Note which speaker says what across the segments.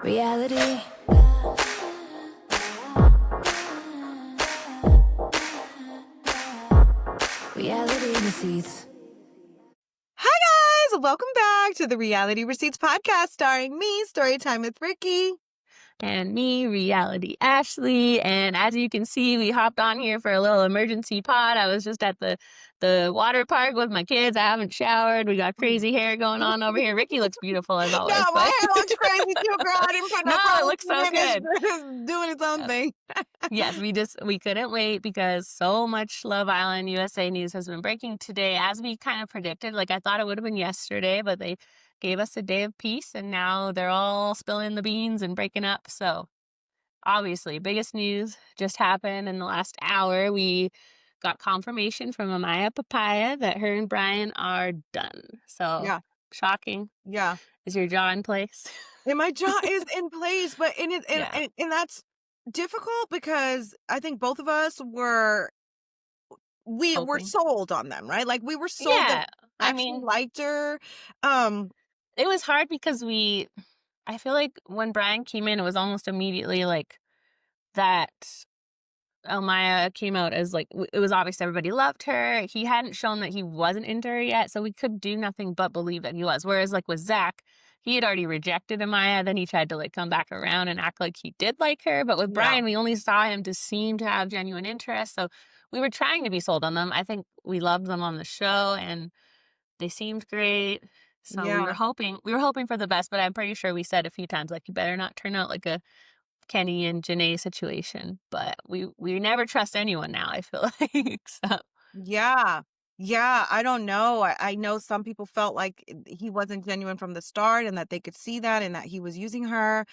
Speaker 1: Reality. Reality receipts.
Speaker 2: Hi guys, welcome back to the Reality Receipts podcast starring me, Storytime with Ricky.
Speaker 3: And me, Reality Ashley. And as you can see, we hopped on here for a little emergency pod. I was just at the water park with my kids. I haven't showered. We got crazy hair going on over here. Ricky looks beautiful as always.
Speaker 2: No, my hair looks crazy too, girl. I didn't put no
Speaker 3: it looks so good.
Speaker 2: It's doing its own thing.
Speaker 3: Yes, we couldn't wait because so much Love Island USA news has been breaking today, as we kind of predicted. Like, I thought it would have been yesterday, but they gave us a day of peace, and now they're all spilling the beans and breaking up. So obviously, biggest news just happened in the last hour. We got confirmation from Amaya Papaya that her and Bryan are done. So
Speaker 2: Yeah.
Speaker 3: shocking.
Speaker 2: Yeah.
Speaker 3: Is your jaw in place?
Speaker 2: And my jaw is in place, but
Speaker 3: Yeah.
Speaker 2: and that's difficult because I think both of us were
Speaker 3: Hoping.
Speaker 2: sold on them, right? Like we were sold
Speaker 3: Yeah,
Speaker 2: that
Speaker 3: I
Speaker 2: actually
Speaker 3: mean,
Speaker 2: liked her.
Speaker 3: it was hard because I feel like when Bryan came in, it was almost immediately like that Amaya came out as like, it was obvious everybody loved her. He hadn't shown that he wasn't into her yet, so we could do nothing but believe that he was. Whereas like with Zach, he had already rejected Amaya, then he tried to like come back around and act like he did like her. But with
Speaker 2: Yeah.
Speaker 3: Bryan, we only saw him to seem to have genuine interest, so we were trying to be sold on them. I think we loved them on the show, and they seemed great. So we were
Speaker 2: Yeah.
Speaker 3: hoping for the best, but I'm pretty sure we said a few times, like, you better not turn out like a Kenny and Janae situation. But we never trust anyone now, I feel like. So
Speaker 2: Yeah. Yeah, I don't know. I know some people felt like he wasn't genuine from the start and that they could see that and that he was using her.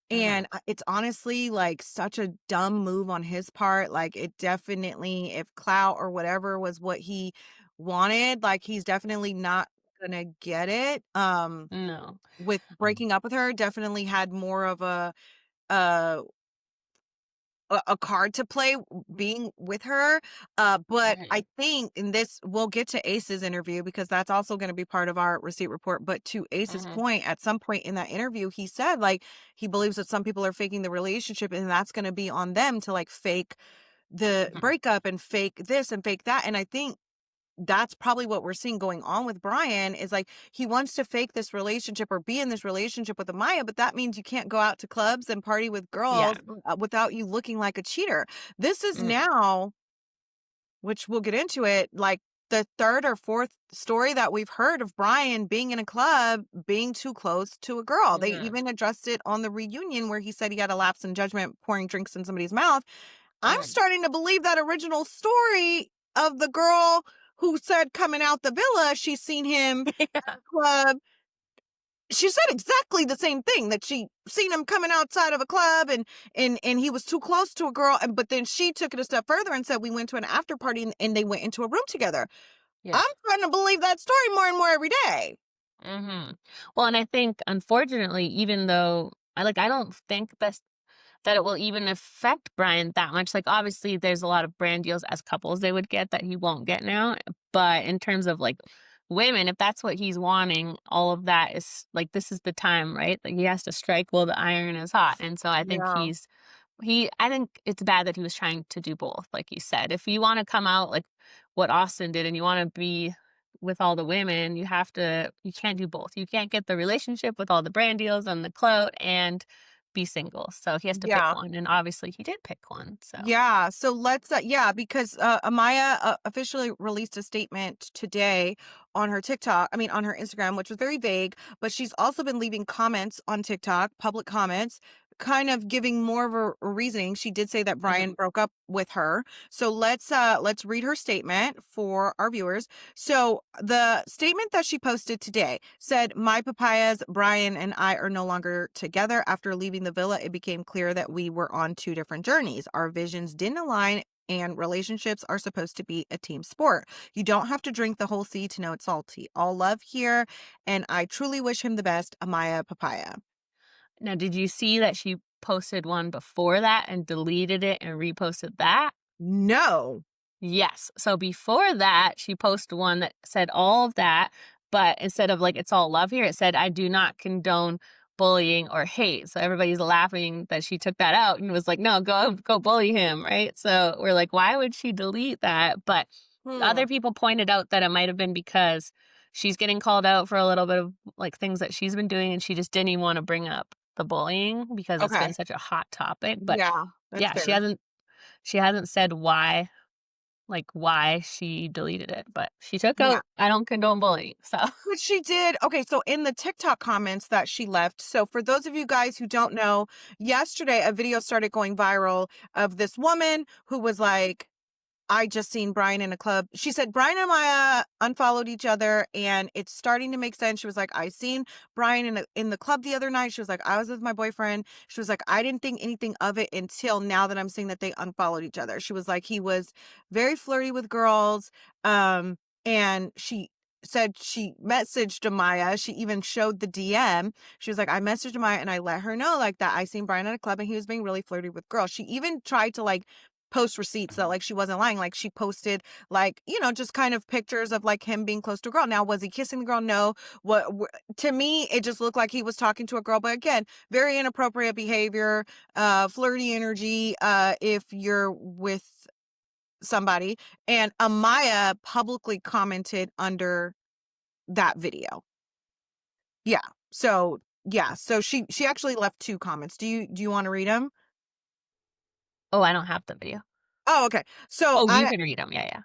Speaker 2: And it's honestly like such a dumb move on his part. Like it definitely, if Clout or whatever was what he wanted, like he's definitely not gonna get it.
Speaker 3: no.
Speaker 2: With breaking up with her, definitely had more of uh a card to play being with her. But I think in this, we'll get to Ace's interview because that's also going to be part of our receipt report. But to Ace's point, at some point in that interview, he said like he believes that some people are faking the relationship and that's going to be on them to like fake the breakup and fake this and fake that. And I think that's probably what we're seeing going on with Bryan is like he wants to fake this relationship or be in this relationship with Amaya, but that means you can't go out to clubs and party with girls without you looking like a cheater. This is now, which we'll get into it, like the third or fourth story that we've heard of Bryan being in a club, being too close to a girl. They even addressed it on the reunion where he said he had a lapse in judgment pouring drinks in somebody's mouth. I'm starting to believe that original story of the girl who said coming out the villa, she's seen him at a club. She said exactly the same thing, that she seen him coming outside of a club and he was too close to a girl. But then she took it a step further and said we went to an after party and they went into a room together. I'm starting to believe that story more and more every day.
Speaker 3: Well, and I think unfortunately, even though I don't think that it will even affect Bryan that much. Like, obviously, there's a lot of brand deals as couples they would get that he won't get now. But in terms of like women, if that's what he's wanting, all of that is like, this is the time, right? Like, he has to strike while the iron is hot. And so I think
Speaker 2: Yeah.
Speaker 3: I think it's bad that he was trying to do both, like you said. If you want to come out like what Austin did and you want to be with all the women, you can't do both. You can't get the relationship with all the brand deals and the clout and be single. So he has to pick one. And obviously he did pick one. So
Speaker 2: Yeah. So let's, because Amaya officially released a statement today on her on her Instagram, which was very vague, but she's also been leaving comments on TikTok, public comments, kind of giving more of a reasoning. She did say that Bryan broke up with her. So let's read her statement for our viewers. So the statement that she posted today said, "My papayas, Bryan and I are no longer together. After leaving the villa, it became clear that we were on two different journeys. Our visions didn't align and relationships are supposed to be a team sport. You don't have to drink the whole sea to know it's salty. All love here, and I truly wish him the best, Amaya Papaya."
Speaker 3: now, did you see that she posted one before that and deleted it and reposted that?
Speaker 2: No.
Speaker 3: Yes. So before that, she posted one that said all of that, but instead of like, it's all love here, it said, "I do not condone bullying or hate. So everybody's laughing that she took that out and was like, no, go bully him, right? So we're like, why would she delete that? But
Speaker 2: Hmm.
Speaker 3: other people pointed out that it might have been because she's getting called out for a little bit of like things that she's been doing and she just didn't even want to bring up the bullying because it's been
Speaker 2: Okay.
Speaker 3: such a hot topic. But
Speaker 2: Yeah, that's
Speaker 3: yeah,
Speaker 2: fair.
Speaker 3: she hasn't said why, like why she deleted it, but she took
Speaker 2: Yeah.
Speaker 3: out I don't condone bullying. So
Speaker 2: But she did. Okay, so in the TikTok comments that she left, so for those of you guys who don't know, yesterday a video started going viral of this woman who was like, I just seen Bryan in a club. She said Bryan and Maya unfollowed each other, and it's starting to make sense. She was like, I seen Bryan in the club the other night. She was like, I was with my boyfriend. She was like, I didn't think anything of it until now that I'm seeing that they unfollowed each other. She was like, he was very flirty with girls. And she said she messaged Amaya. She even showed the DM. She was like, I messaged Amaya and I let her know like that I seen Bryan at a club and he was being really flirty with girls. She even tried to like post receipts that like she wasn't lying. Like she posted like, you know, just kind of pictures of like him being close to a girl. Now, was he kissing the girl? No. To me, it just looked like he was talking to a girl. But again, very inappropriate behavior, flirty energy, if you're with somebody. And Amaya publicly commented under that video. Yeah. So yeah. So she actually left 2 comments. Do you want to read them?
Speaker 3: oh, I don't have the video.
Speaker 2: Oh, okay. So
Speaker 3: Oh, you
Speaker 2: I
Speaker 3: can read them. Yeah.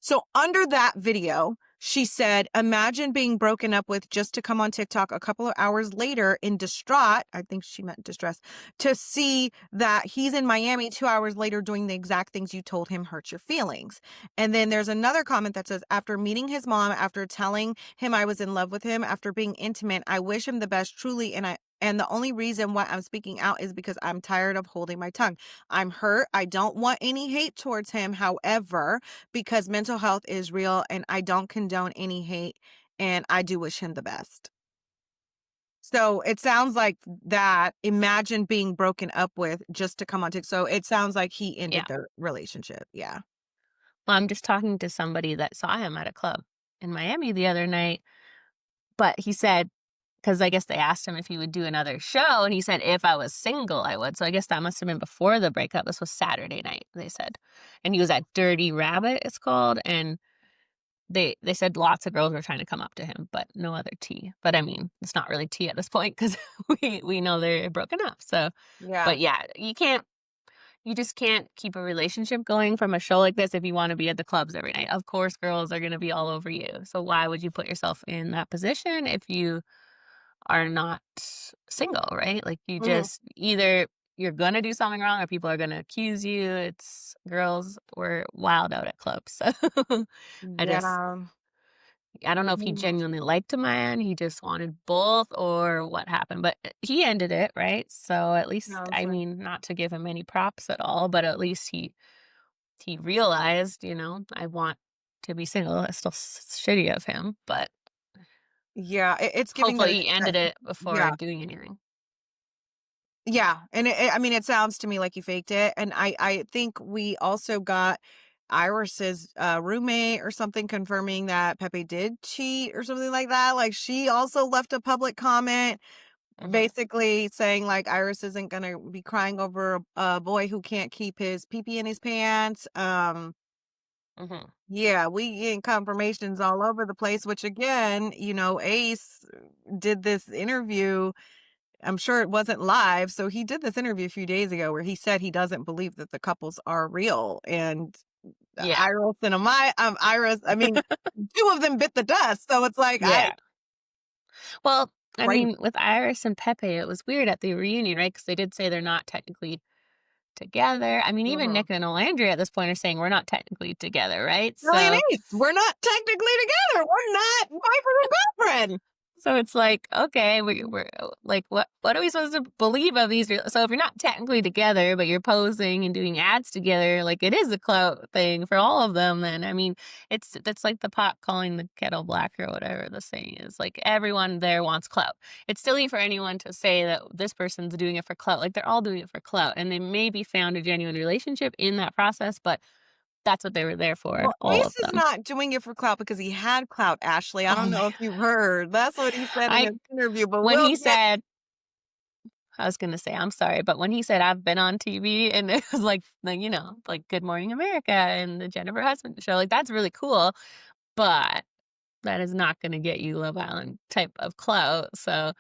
Speaker 2: So under that video, she said, imagine being broken up with just to come on TikTok a couple of hours later in distraught. I think she meant distress to see that he's in Miami 2 hours later doing the exact things you told him hurt your feelings. And then there's another comment that says, after meeting his mom, after telling him I was in love with him, after being intimate, I wish him the best truly. And the only reason why I'm speaking out is because I'm tired of holding my tongue. I'm hurt. I don't want any hate towards him. However, because mental health is real and I don't condone any hate and I do wish him the best. So it sounds like that. Imagine being broken up with just to come on TikTok. So it sounds like he ended
Speaker 3: Yeah.
Speaker 2: their relationship. Yeah.
Speaker 3: Well, I'm just talking to somebody that saw him at a club in Miami the other night, but he said, because I guess they asked him if he would do another show, and he said, if I was single, I would. So I guess that must have been before the breakup. This was Saturday night, they said. And he was at Dirty Rabbit, it's called, and they said lots of girls were trying to come up to him, but no other tea. But I mean, it's not really tea at this point because we know they're broken up. So,
Speaker 2: Yeah.
Speaker 3: but yeah, you just can't keep a relationship going from a show like this if you want to be at the clubs every night. Of course, girls are going to be all over you. So why would you put yourself in that position if you are not single, right? Like you
Speaker 2: Mhm.
Speaker 3: just either you're going to do something wrong or people are going to accuse you. It's girls were wild out at clubs. So I just
Speaker 2: Yeah.
Speaker 3: I don't know if he
Speaker 2: Mhm.
Speaker 3: genuinely liked a man, he just wanted both or what happened, but he ended it, right? So at least,
Speaker 2: Sounds
Speaker 3: I
Speaker 2: like
Speaker 3: mean, not to give him any props at all, but at least he realized, I want to be single. It's still shitty of him, but
Speaker 2: yeah, it's giving
Speaker 3: hopefully
Speaker 2: the
Speaker 3: he ended it before
Speaker 2: yeah.
Speaker 3: doing anything.
Speaker 2: Yeah, and I mean, it sounds to me like you faked it, and I think we also got Iris's roommate or something confirming that Pepe did cheat or something like that. Like she also left a public comment,
Speaker 3: Hmm.
Speaker 2: basically saying like Iris isn't gonna be crying over a boy who can't keep his pee pee in his pants.
Speaker 3: Hmm.
Speaker 2: Yeah, we getting confirmations all over the place. Which again, you know, Ace did this interview. I'm sure it wasn't live. So he did this interview a few days ago where he said he doesn't believe that the couples are real. And
Speaker 3: Yeah.
Speaker 2: Iris and Iris, I mean, 2 of them bit the dust. So it's like,
Speaker 3: Yeah. Well, I
Speaker 2: right.
Speaker 3: mean, with Iris and Pepe, it was weird at the reunion, right? Because they did say they're not technically together. I mean, even
Speaker 2: Mhm.
Speaker 3: Nick and Olandria at this point are saying we're not technically together, right?
Speaker 2: Kelly and
Speaker 3: So
Speaker 2: Ace, we're not technically together. We're not boyfriend and girlfriend.
Speaker 3: So it's like, okay, we're like, what are we supposed to believe of these? So if you're not technically together, but you're posing and doing ads together, like it is a clout thing for all of them. Then I mean, that's like the pot calling the kettle black or whatever the saying is. Like everyone there wants clout. It's silly for anyone to say that this person's doing it for clout. Like they're all doing it for clout, and they maybe found a genuine relationship in that process, but that's what they were there for,
Speaker 2: Well,
Speaker 3: all of
Speaker 2: Ace is
Speaker 3: them.
Speaker 2: not doing it for clout because he had clout, Ashley. I
Speaker 3: Oh
Speaker 2: don't
Speaker 3: my
Speaker 2: know if you've heard. That's what he said in
Speaker 3: I
Speaker 2: his interview, but
Speaker 3: when
Speaker 2: we'll
Speaker 3: he
Speaker 2: get
Speaker 3: said I was gonna say, I'm sorry, but when he said, "I've been on TV," and it was like, like Good Morning America and the Jennifer Hudson show, like, that's really cool, but that is not gonna get you Love Island type of clout, so,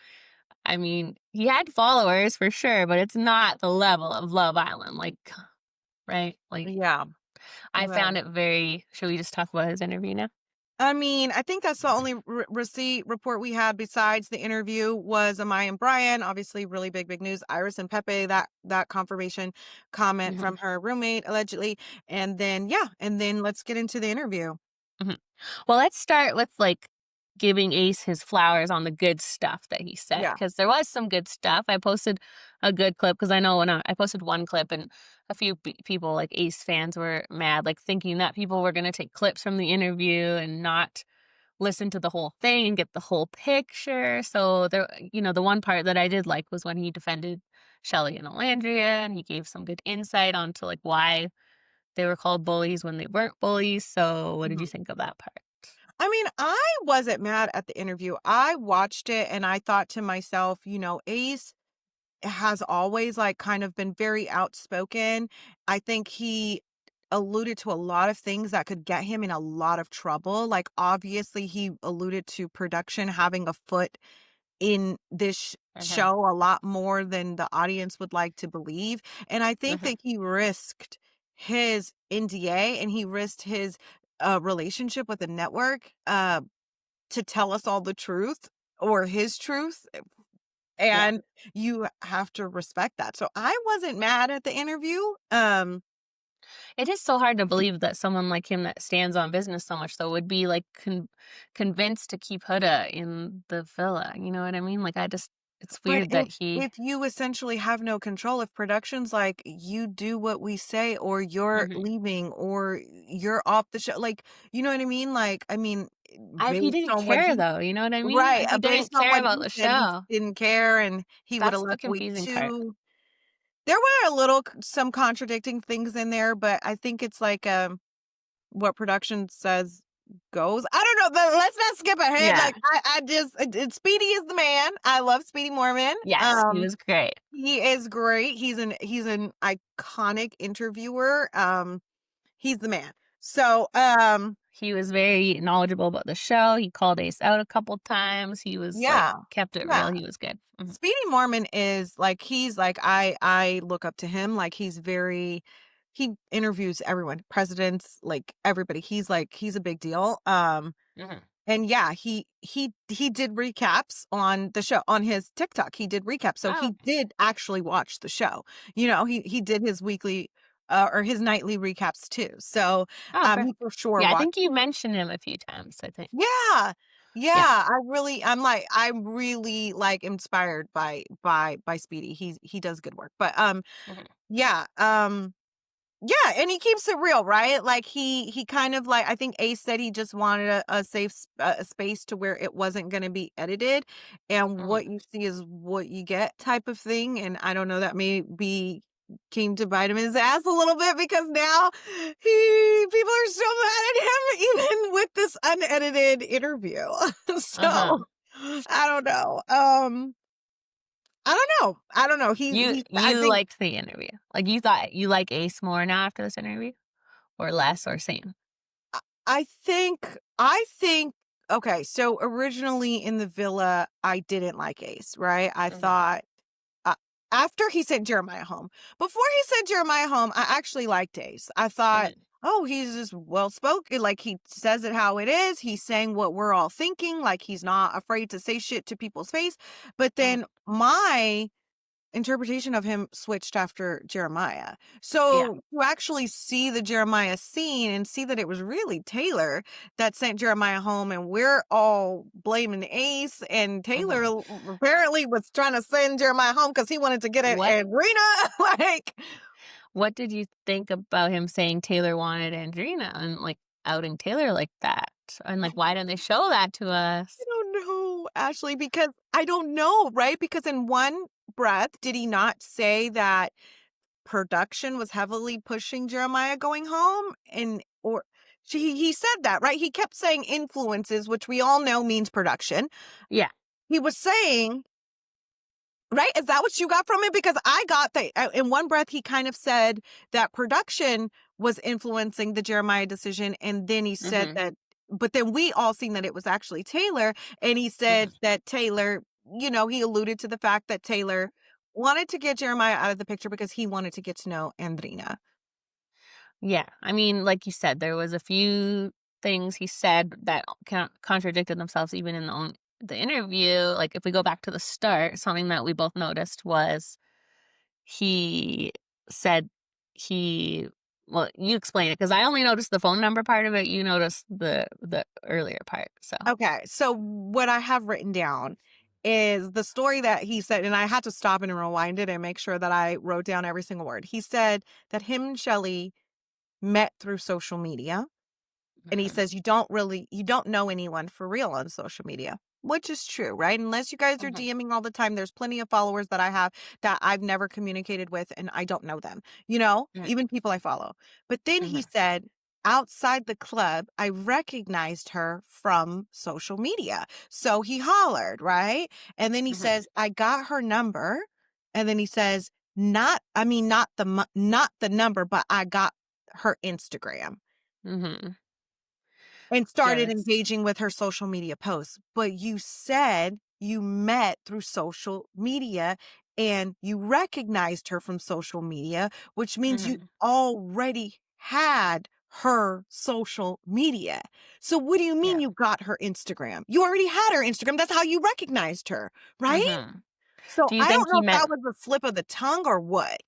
Speaker 3: I mean, he had followers for sure, but it's not the level of Love Island, like, right? Like,
Speaker 2: yeah.
Speaker 3: I
Speaker 2: Right.
Speaker 3: found it very should we just talk about his interview now?
Speaker 2: I mean, I think that's the only receipt report we had besides the interview was Amaya and Bryan. Obviously, really big news. Iris and Pepe, that confirmation comment
Speaker 3: Mhm,
Speaker 2: from her roommate allegedly, and then and then let's get into the interview.
Speaker 3: mhm. Well, let's start with, like, giving Ace his flowers on the good stuff that he said,
Speaker 2: Yeah.
Speaker 3: because there was some good stuff. I posted a good clip because I know when I posted one clip and a few people, like Ace fans, were mad, like, thinking that people were gonna take clips from the interview and not listen to the whole thing and get the whole picture. So there, the one part that I did like was when he defended Shelly and Alandria, and he gave some good insight onto like why they were called bullies when they weren't bullies. So what did you
Speaker 2: Mhm.
Speaker 3: think of that part?
Speaker 2: I mean, I wasn't mad at the interview. I watched it and I thought to myself, Ace has always like kind of been very outspoken. I think he alluded to a lot of things that could get him in a lot of trouble. Like obviously he alluded to production having a foot in this
Speaker 3: Uh-huh.
Speaker 2: show a lot more than the audience would like to believe. And I think
Speaker 3: Uh-huh.
Speaker 2: that he risked his NDA and he risked his relationship with the network to tell us all the truth or his truth,
Speaker 3: Yeah.
Speaker 2: and you have to respect that. So I wasn't mad at the interview.
Speaker 3: It is so hard to believe that someone like him that stands on business so much though would be like convinced to keep Huda in the villa. You know what I mean? Like it's
Speaker 2: But
Speaker 3: weird that
Speaker 2: if you essentially have no control, if production's like, "You do what we say or you're
Speaker 3: Mhm.
Speaker 2: leaving or you're off the show," like, you know what I mean? Like, I mean,
Speaker 3: If he
Speaker 2: based
Speaker 3: didn't
Speaker 2: on what
Speaker 3: care
Speaker 2: he
Speaker 3: though, you know what I mean?
Speaker 2: right,
Speaker 3: If he
Speaker 2: based
Speaker 3: didn't
Speaker 2: on
Speaker 3: care
Speaker 2: what
Speaker 3: about
Speaker 2: he
Speaker 3: the
Speaker 2: said, he
Speaker 3: show,
Speaker 2: didn't care and he would have
Speaker 3: that's the
Speaker 2: left week
Speaker 3: confusing part.
Speaker 2: 2. There were a little some contradicting things in there, but I think it's like, what production says goes. I don't know, but let's not skip ahead.
Speaker 3: Yeah.
Speaker 2: Like I just Speedy is the man. I love Speedy Mormon.
Speaker 3: Yes, he was great.
Speaker 2: He is great. He's an iconic interviewer. He's the man. So,
Speaker 3: He was very knowledgeable about the show. He called Ace out a couple times. He was like
Speaker 2: yeah.
Speaker 3: kept it
Speaker 2: Yeah.
Speaker 3: real. He was good. Mhm.
Speaker 2: Speedy Mormon is like he's like I look up to him. Like he interviews everyone, presidents, like everybody. He's a big deal.
Speaker 3: Mhm.
Speaker 2: And yeah, he did recaps on the show on his TikTok. He did recaps. So
Speaker 3: Oh,
Speaker 2: he did actually watch the show. He did his weekly or his nightly recaps too. So
Speaker 3: oh, perfect.
Speaker 2: he for sure
Speaker 3: Yeah, I
Speaker 2: watched.
Speaker 3: think you mentioned him a few times. I think.
Speaker 2: Yeah.
Speaker 3: Yeah.
Speaker 2: Yeah, I'm really like inspired by Speedy. He does good work. But
Speaker 3: Mhm.
Speaker 2: yeah, yeah, and he keeps it real, right? Like he kind of like I think Ace said he just wanted a safe a space to where it wasn't going to be edited, and
Speaker 3: Mhm.
Speaker 2: what you see is what you get type of thing. And I don't know, that may be came to bite him in his ass a little bit because now people are so mad at him even with this unedited interview.
Speaker 3: Uh-huh.
Speaker 2: So I don't know. I don't know. He I
Speaker 3: You
Speaker 2: think
Speaker 3: liked the interview. Like you thought you like Ace more now after this interview, or less, or same.
Speaker 2: I think okay, so originally in the villa, I didn't like Ace, right? I
Speaker 3: Mhm.
Speaker 2: thought uh, after he sent Jeremiah home. Before he sent Jeremiah home, I actually liked Ace. I thought,
Speaker 3: Mhm.
Speaker 2: oh, he's just well spoken, like he says it how it is. He's saying what we're all thinking, like he's not afraid to say shit to people's face. But
Speaker 3: Mhm.
Speaker 2: then my interpretation of him switched after Jeremiah.
Speaker 3: Yeah.
Speaker 2: So to actually see the Jeremiah scene and see that it was really Taylor that sent Jeremiah home, and we're all blaming Ace, and Taylor
Speaker 3: Mhm.
Speaker 2: apparently was trying to send Jeremiah home because he wanted to get at
Speaker 3: What
Speaker 2: Rena. Like,
Speaker 3: What did you think about him saying Taylor wanted Andrina and like outing Taylor like that? And like, why didn't they show that to
Speaker 2: I
Speaker 3: us?
Speaker 2: don't know, Ashley, because I don't know, right? Because in one breath, did he not say that production was heavily pushing Jeremiah going home, and or he said that, right? He kept saying influences, which we all know means production.
Speaker 3: Yeah.
Speaker 2: He was saying, right? Is that what you got from it? Because I got that in one breath, he kind of said that production was influencing the Jeremiah decision. And then he said
Speaker 3: Mhm.
Speaker 2: that, but then we all seen that it was actually Taylor. And he said
Speaker 3: Mhm.
Speaker 2: that Taylor, he alluded to the fact that Taylor wanted to get Jeremiah out of the picture because he wanted to get to know Andrina.
Speaker 3: Yeah. I mean, like you said, there was a few things he said that contradicted themselves even in the interview. Like if we go back to the start, something that we both noticed was he said he well, you explain it because I only noticed the phone number part of it. You noticed the earlier part. So.
Speaker 2: Okay, so what I have written down is the story that he said, and I had to stop and rewind it and make sure that I wrote down every single word. He said that him and Shelly met through social media. And he
Speaker 3: Mhm.
Speaker 2: says, you don't know anyone for real on social media, which is true, right? Unless you guys are
Speaker 3: Mhm.
Speaker 2: DMing all the time, there's plenty of followers that I have that I've never communicated with and I don't know them,
Speaker 3: Mhm.
Speaker 2: even people I follow. But then he
Speaker 3: Mhm.
Speaker 2: said, outside the club, I recognized her from social media. So he hollered, right? And then he
Speaker 3: Mhm.
Speaker 2: says, I got her number. And then he says, not the number, but I got her Instagram
Speaker 3: Mhm.
Speaker 2: and started
Speaker 3: Just.
Speaker 2: engaging with her social media posts. But you said you met through social media and you recognized her from social media, which means you
Speaker 3: Mhm.
Speaker 2: already had her social media. So what do you mean
Speaker 3: Yeah.
Speaker 2: you got her Instagram? You already had her Instagram. That's how you recognized her, right?
Speaker 3: Mhm.
Speaker 2: So
Speaker 3: Do you
Speaker 2: I
Speaker 3: think
Speaker 2: don't
Speaker 3: he
Speaker 2: know if
Speaker 3: meant
Speaker 2: that was a slip of the tongue or what.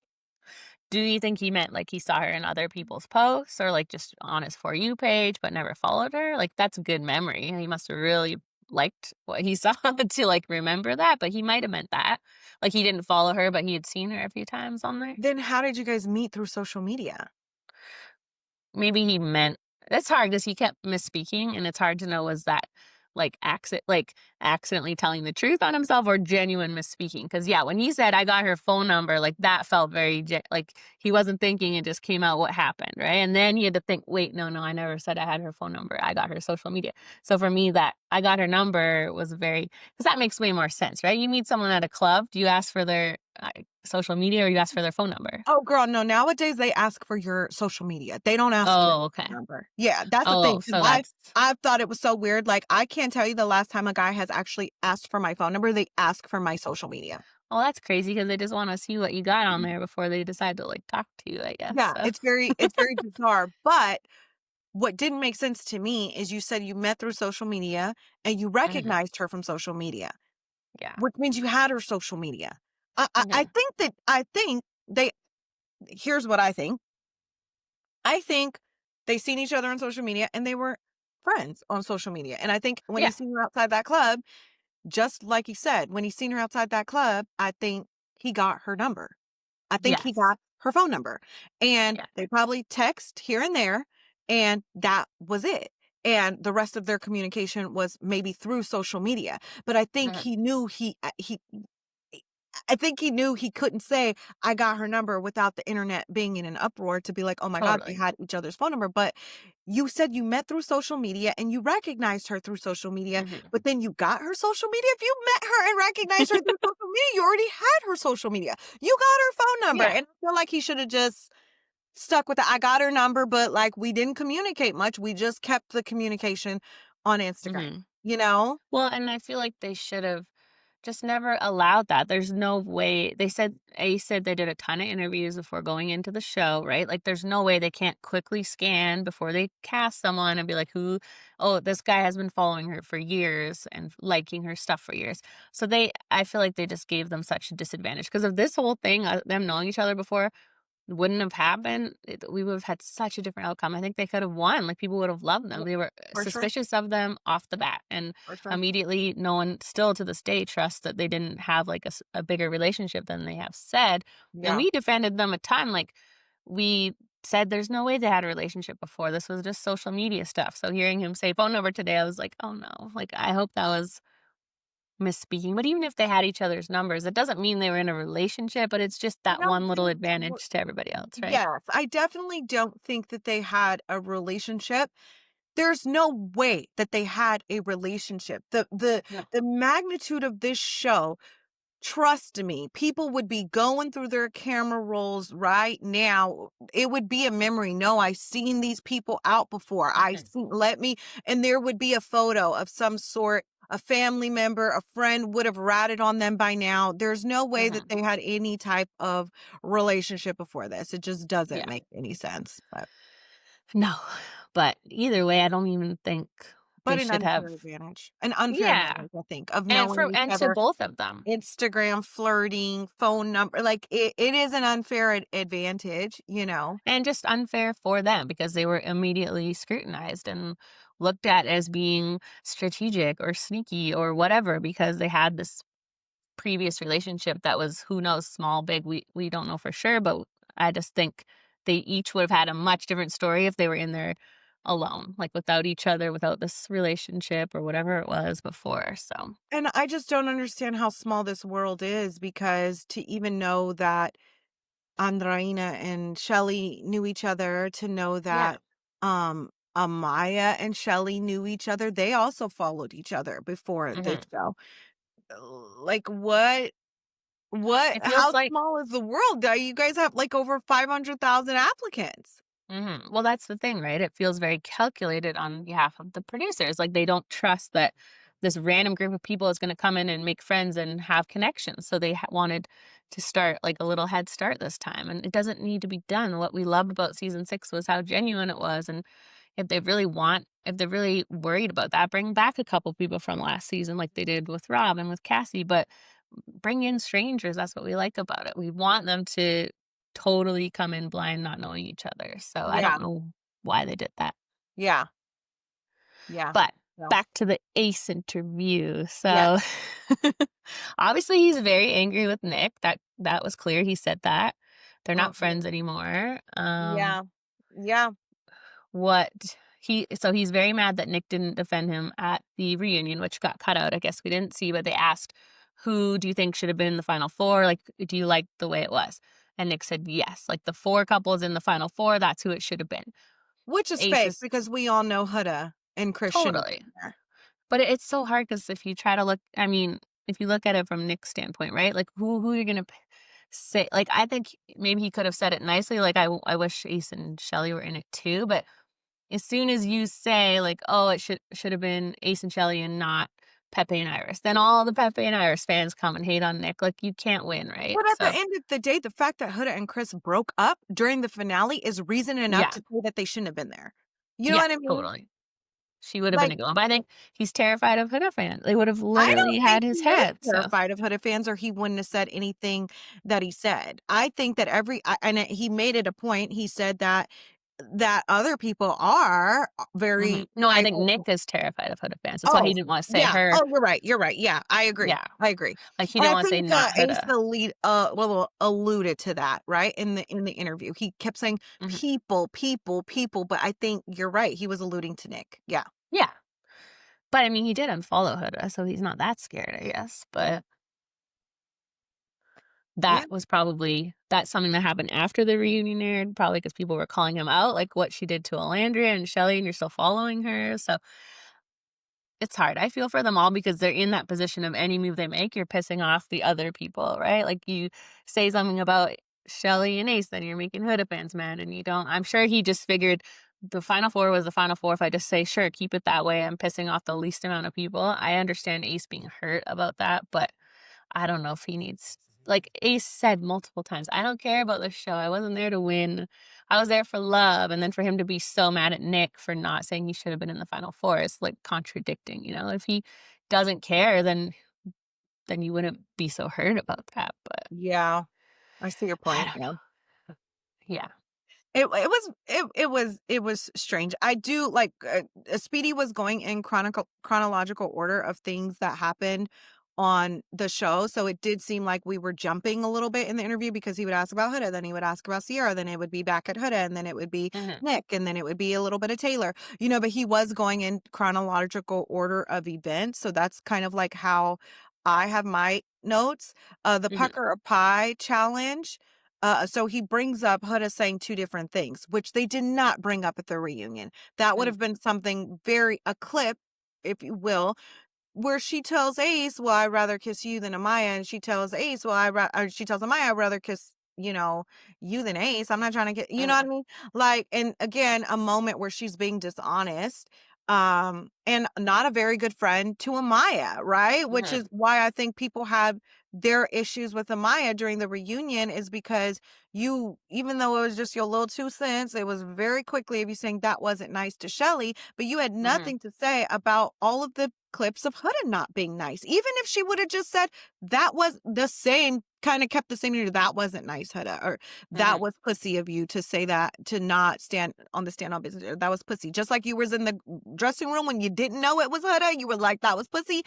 Speaker 3: do you think he meant, like, he saw her in other people's posts or, like, just on his For You page but never followed her? Like, that's a good memory. He must have really liked what he saw to, like, remember that, but he might have meant that. Like, he didn't follow her, but he had seen her a few times on there.
Speaker 2: Then how did you guys meet through social media?
Speaker 3: Maybe he meant it's hard because he kept misspeaking, and it's hard to know was that, accidentally telling the truth on himself or genuine misspeaking. Because yeah, when he said, "I got her phone number," like, that felt very like, he wasn't thinking, it just came out what happened, right? And then he had to think, "Wait, no, no, I never said I had her phone number. I got her social media." So for me, that "I got her number" was very because that makes way more sense, right? You meet someone at a club, do you ask for their, social media or you ask for their phone number?
Speaker 2: Oh, girl, no, nowadays they ask for your social media. They don't ask for
Speaker 3: Oh,
Speaker 2: your
Speaker 3: okay.
Speaker 2: phone number. Yeah, that's the thing.
Speaker 3: Oh,
Speaker 2: 'Cause
Speaker 3: so that's
Speaker 2: I thought it was so weird. Like, I can't tell you the last time a guy has actually asked for my phone number. They ask for my social media.
Speaker 3: well, that's crazy because they just wanna see what you got on there before they decide to, like, talk to you, I guess,
Speaker 2: Yeah,
Speaker 3: so.
Speaker 2: it's very bizarre. But what didn't make sense to me is you said you met through social media and you
Speaker 3: Mhm.
Speaker 2: recognized her from social media,
Speaker 3: Yeah.
Speaker 2: which means you had her social media.
Speaker 3: Mhm.
Speaker 2: I think they here's what I think. I think they seen each other on social media and they were friends on social media. And I think when he
Speaker 3: Yeah.
Speaker 2: seen her outside that club, just like he said, when he seen her outside that club, I think he got her number. I think he
Speaker 3: Yes.
Speaker 2: got her phone number. And
Speaker 3: Yeah.
Speaker 2: they probably text here and there, and that was it. And the rest of their communication was maybe through social media. But I think
Speaker 3: Mhm.
Speaker 2: he knew I think he knew he couldn't say, I got her number without the internet being in an uproar to be like, oh my God, they
Speaker 3: Totally.
Speaker 2: had each other's phone number. But you said you met through social media and you recognized her through social media,
Speaker 3: Mhm.
Speaker 2: but then you got her social media. If you met her and recognized her through social media, you already had her social media. You got her phone number.
Speaker 3: Yeah.
Speaker 2: And I feel like he should have just stuck with the I got her number, but like we didn't communicate much. We just kept the communication on Instagram,
Speaker 3: Mhm.
Speaker 2: you know?
Speaker 3: Well, and I feel like they should've just never allowed that. There's no way Ace said they did a ton of interviews before going into the show, right? Like, there's no way they can't quickly scan before they cast someone and be like, "Who oh, this guy has been following her for years and liking her stuff for years." So I feel like they just gave them such a disadvantage because of this whole thing, them knowing each other before wouldn't have happened, we would have had such a different outcome. I think they could have won. Like, people would have loved them.
Speaker 2: Yeah,
Speaker 3: They were
Speaker 2: for sure.
Speaker 3: suspicious of them off the bat, and
Speaker 2: For sure.
Speaker 3: immediately, no one still to this day trusts that they didn't have like a bigger relationship than they have said. And
Speaker 2: Yeah.
Speaker 3: we defended them a ton. Like, we said there's no way they had a relationship before. This was just social media stuff. So hearing him say phone number today, I was like, oh no. Like, I hope that was misspeaking. But even if they had each other's numbers, it doesn't mean they were in a relationship, but it's just
Speaker 2: I
Speaker 3: that
Speaker 2: don't
Speaker 3: one little
Speaker 2: think they were.
Speaker 3: advantage to everybody else, right?
Speaker 2: Yes, I definitely don't think that they had a relationship. There's no way that they had a relationship.
Speaker 3: No.
Speaker 2: The magnitude of this show, trust me, people would be going through their camera rolls right now. It would be a memory. No, I've seen these people out before. I
Speaker 3: Mhm.
Speaker 2: seen, let me, and there would be a photo of some sort. A family member, a friend would have ratted on them by now. There's no way that
Speaker 3: Mhm.
Speaker 2: they had any type of relationship before this. It just doesn't
Speaker 3: Yeah.
Speaker 2: make any sense.
Speaker 3: No. But either way, I don't even think they
Speaker 2: But an
Speaker 3: should have.
Speaker 2: unfair advantage. An unfair
Speaker 3: Yeah.
Speaker 2: advantage, I think, of
Speaker 3: And
Speaker 2: knowing each
Speaker 3: to
Speaker 2: other,
Speaker 3: both of them.
Speaker 2: Instagram, flirting, phone number, like, it is an unfair advantage, you know?
Speaker 3: And just unfair for them because they were immediately scrutinized and looked at as being strategic or sneaky or whatever because they had this previous relationship that was who knows small big we don't know for sure, but I just think they each would have had a much different story if they were in there alone, like without each other, without this relationship or whatever it was before. So
Speaker 2: And I just don't understand how small this world is, because to even know that Andreina and Shelly knew each other, to know
Speaker 3: yeah.
Speaker 2: that, Amaya and Shelly knew each other, they also followed each other before this
Speaker 3: Hmm.
Speaker 2: show. Like, what
Speaker 3: It feels
Speaker 2: how
Speaker 3: like.
Speaker 2: small is the world? You guys have, like, over 500,000 applicants.
Speaker 3: Well, that's the thing, right? It feels very calculated on behalf of the producers. Like they don't trust that this random group of people is going to come in and make friends and have connections. So they wanted to start like a little head start this time. And it doesn't need to be done. What we loved about season 6 was how genuine it was. And if they're really worried about that, bring back a couple people from last season, like they did with Rob and with Cassie. But bring in strangers. That's what we like about it. We want them to totally come in blind, not knowing each other. So I
Speaker 2: Yeah,
Speaker 3: don't know why they did that.
Speaker 2: yeah, yeah.
Speaker 3: But
Speaker 2: So,
Speaker 3: back to the Ace interview.
Speaker 2: yeah,
Speaker 3: So obviously he's very angry with Nick. That was clear. He said that. They're not
Speaker 2: mhm,
Speaker 3: friends anymore.
Speaker 2: yeah, yeah.
Speaker 3: What he's very mad that Nick didn't defend him at the reunion, which got cut out. I guess we didn't see, but they asked, "Who do you think should have been in the final four? Like, do you like the way it was?" And Nick said, "Yes, like the four couples in the final four, that's who it should have been."
Speaker 2: Which is
Speaker 3: Ace
Speaker 2: fake,
Speaker 3: is
Speaker 2: because we all know Huda and Chris shouldn't have
Speaker 3: totally,
Speaker 2: been there.
Speaker 3: but it's so hard because if you try to look, I mean, if you look at it from Nick's standpoint, right? Like, who are you gonna say? Like, I think maybe he could have said it nicely. Like, I wish Ace and Shelly were in it too, but as soon as you say like, "Oh, it should have been Ace and Shelly and not Pepe and Iris," then all the Pepe and Iris fans come and hate on Nick. Like you can't win, right?
Speaker 2: But at the
Speaker 3: So
Speaker 2: end of the day, the fact that Huda and Chris broke up during the finale is reason enough
Speaker 3: yeah,
Speaker 2: to say that they shouldn't have been there. You know
Speaker 3: yeah,
Speaker 2: what I mean?
Speaker 3: totally. She would have been
Speaker 2: Like,
Speaker 3: a go, but I think he's terrified of Huda fans. They would have
Speaker 2: I
Speaker 3: literally
Speaker 2: don't think
Speaker 3: had his
Speaker 2: he is
Speaker 3: head. So
Speaker 2: terrified of Huda fans, or he wouldn't have said anything that he said. I think that he made it a point. He said that other people are very
Speaker 3: no, I
Speaker 2: type
Speaker 3: think
Speaker 2: of.
Speaker 3: Nick is terrified of Huda fans. That's why he
Speaker 2: Oh,
Speaker 3: didn't want to say
Speaker 2: yeah.
Speaker 3: her.
Speaker 2: Oh, you're right. You're right. Yeah, I agree.
Speaker 3: Yeah,
Speaker 2: I agree.
Speaker 3: like he
Speaker 2: And
Speaker 3: didn't
Speaker 2: I
Speaker 3: want to say
Speaker 2: think
Speaker 3: not
Speaker 2: Ace
Speaker 3: Huda.
Speaker 2: the lead well alluded to that, right? In the interview. He kept saying
Speaker 3: Mhm.
Speaker 2: people, people, people, but I think you're right. He was alluding to Nick. Yeah.
Speaker 3: Yeah, but I mean, he did unfollow Huda, so he's not that scared, I guess. But
Speaker 2: Yeah.
Speaker 3: that's something that happened after the reunion aired, probably because people were calling him out, like what she did to Alandria and Shelly, and you're still following her. So it's hard. I feel for them all because they're in that position of any move they make, you're pissing off the other people, right? Like you say something about Shelly and Ace, then you're making Huda fans mad, and you don't. I'm sure he just figured the final four was the final four. If I just say, sure, keep it that way, I'm pissing off the least amount of people. I understand Ace being hurt about that, but I don't know if he needs, like Ace said multiple times, "I don't care about this show. I wasn't there to win. I was there for love." And then for him to be so mad at Nick for not saying he should have been in the final four is like contradicting, you know? If he doesn't care, then you wouldn't be so hurt about that. But
Speaker 2: Yeah. I see your
Speaker 3: I
Speaker 2: point.
Speaker 3: don't
Speaker 2: Yeah.
Speaker 3: know. Yeah.
Speaker 2: It was strange. I do like, Speedy was going in chronological order of things that happened on the show. So it did seem like we were jumping a little bit in the interview because he would ask about Huda, then he would ask about Sierra, then it would be back at Huda, and then it would be
Speaker 3: Mhm.
Speaker 2: Nick, and then it would be a little bit of Taylor, but he was going in chronological order of events. So that's kind of like how I have my notes. The
Speaker 3: Mhm.
Speaker 2: Pucker or Pie challenge. So he brings up Huda saying two different things, which they did not bring up at the reunion. That would
Speaker 3: Mm.
Speaker 2: have been something a clip, if you will, where she tells Ace, "Well, I'd rather kiss you than Amaya," and she tells Ace, "Well, or she tells Amaya, I'd rather kiss, you than Ace. I'm not trying to get," you know what
Speaker 3: Mhm.
Speaker 2: I mean? Like, and again, a moment where she's being dishonest, and not a very good friend to Amaya, right? Which
Speaker 3: Mhm.
Speaker 2: is why I think people had their issues with Amaya during the reunion, is because even though it was just your little 2 cents, it was very quickly of you saying that wasn't nice to Shelly, but you had
Speaker 3: Mhm.
Speaker 2: nothing to say about all of the clips of Huda not being nice. Even if she would have just said that was the same, kind of kept the same energy, that wasn't nice, Huda, or that
Speaker 3: Mhm.
Speaker 2: was pussy of you to say that, to not stand on business. Or that was pussy. Just like you was in the dressing room when you didn't know it was Huda, you were like, that was pussy.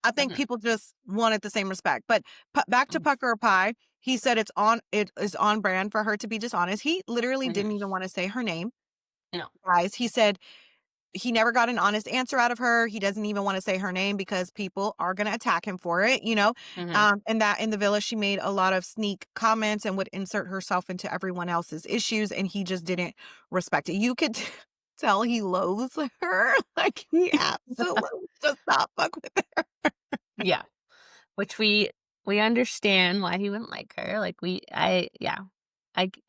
Speaker 2: I think
Speaker 3: Mhm.
Speaker 2: people just wanted the same respect. But back to
Speaker 3: Mhm.
Speaker 2: Pucker or Pie, he said it is on brand for her to be dishonest. He literally
Speaker 3: Mhm.
Speaker 2: didn't even want to say her name.
Speaker 3: No.
Speaker 2: Guys, he said he never got an honest answer out of her. He doesn't even want to say her name because people are going to attack him for it.
Speaker 3: Mhm.
Speaker 2: And that in the villa, she made a lot of sneak comments and would insert herself into everyone else's issues, and he just didn't respect it. You could tell he loathes her. Like, he absolutely does not fuck with her.
Speaker 3: Yeah. Which we understand why he wouldn't like her. Like I yeah.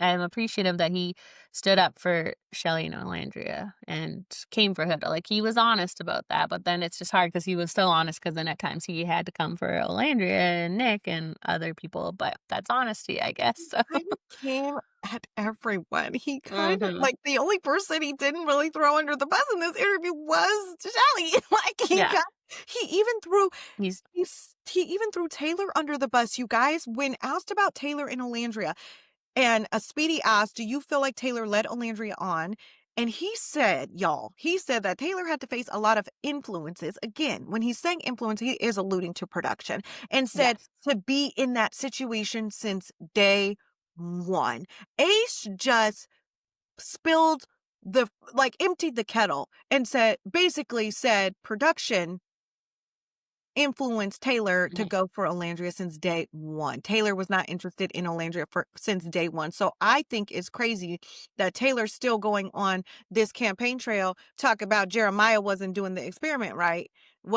Speaker 3: I'm appreciative that he stood up for Shelly and Olandria and came for Huda. Like he was honest about that, but then it's just hard because he was so honest because then at times he had to come for Olandria and Nick and other people. But that's honesty, I guess. So.
Speaker 2: Kind of came at everyone. He kind of
Speaker 3: Hmm.
Speaker 2: like, the only person he didn't really throw under the bus in this interview was Shelly. Like,
Speaker 3: Yeah.
Speaker 2: he even threw
Speaker 3: He's.
Speaker 2: he even threw Taylor under the bus, you guys, when asked about Taylor and Olandria. And a Speedy asked, "Do you feel like Taylor led Olandria on?" And he said that Taylor had to face a lot of influences. Again, when he's saying influence, he is alluding to production, and said
Speaker 3: Yes.
Speaker 2: to be in that situation since day one. Ace just spilled emptied the kettle and basically said production influenced Taylor to
Speaker 3: Hmm.
Speaker 2: go for Olandria since day one. Taylor was not interested in Olandria since day one. So I think it's crazy that Taylor's still going on this campaign trail, talk about Jeremiah wasn't doing the experiment right,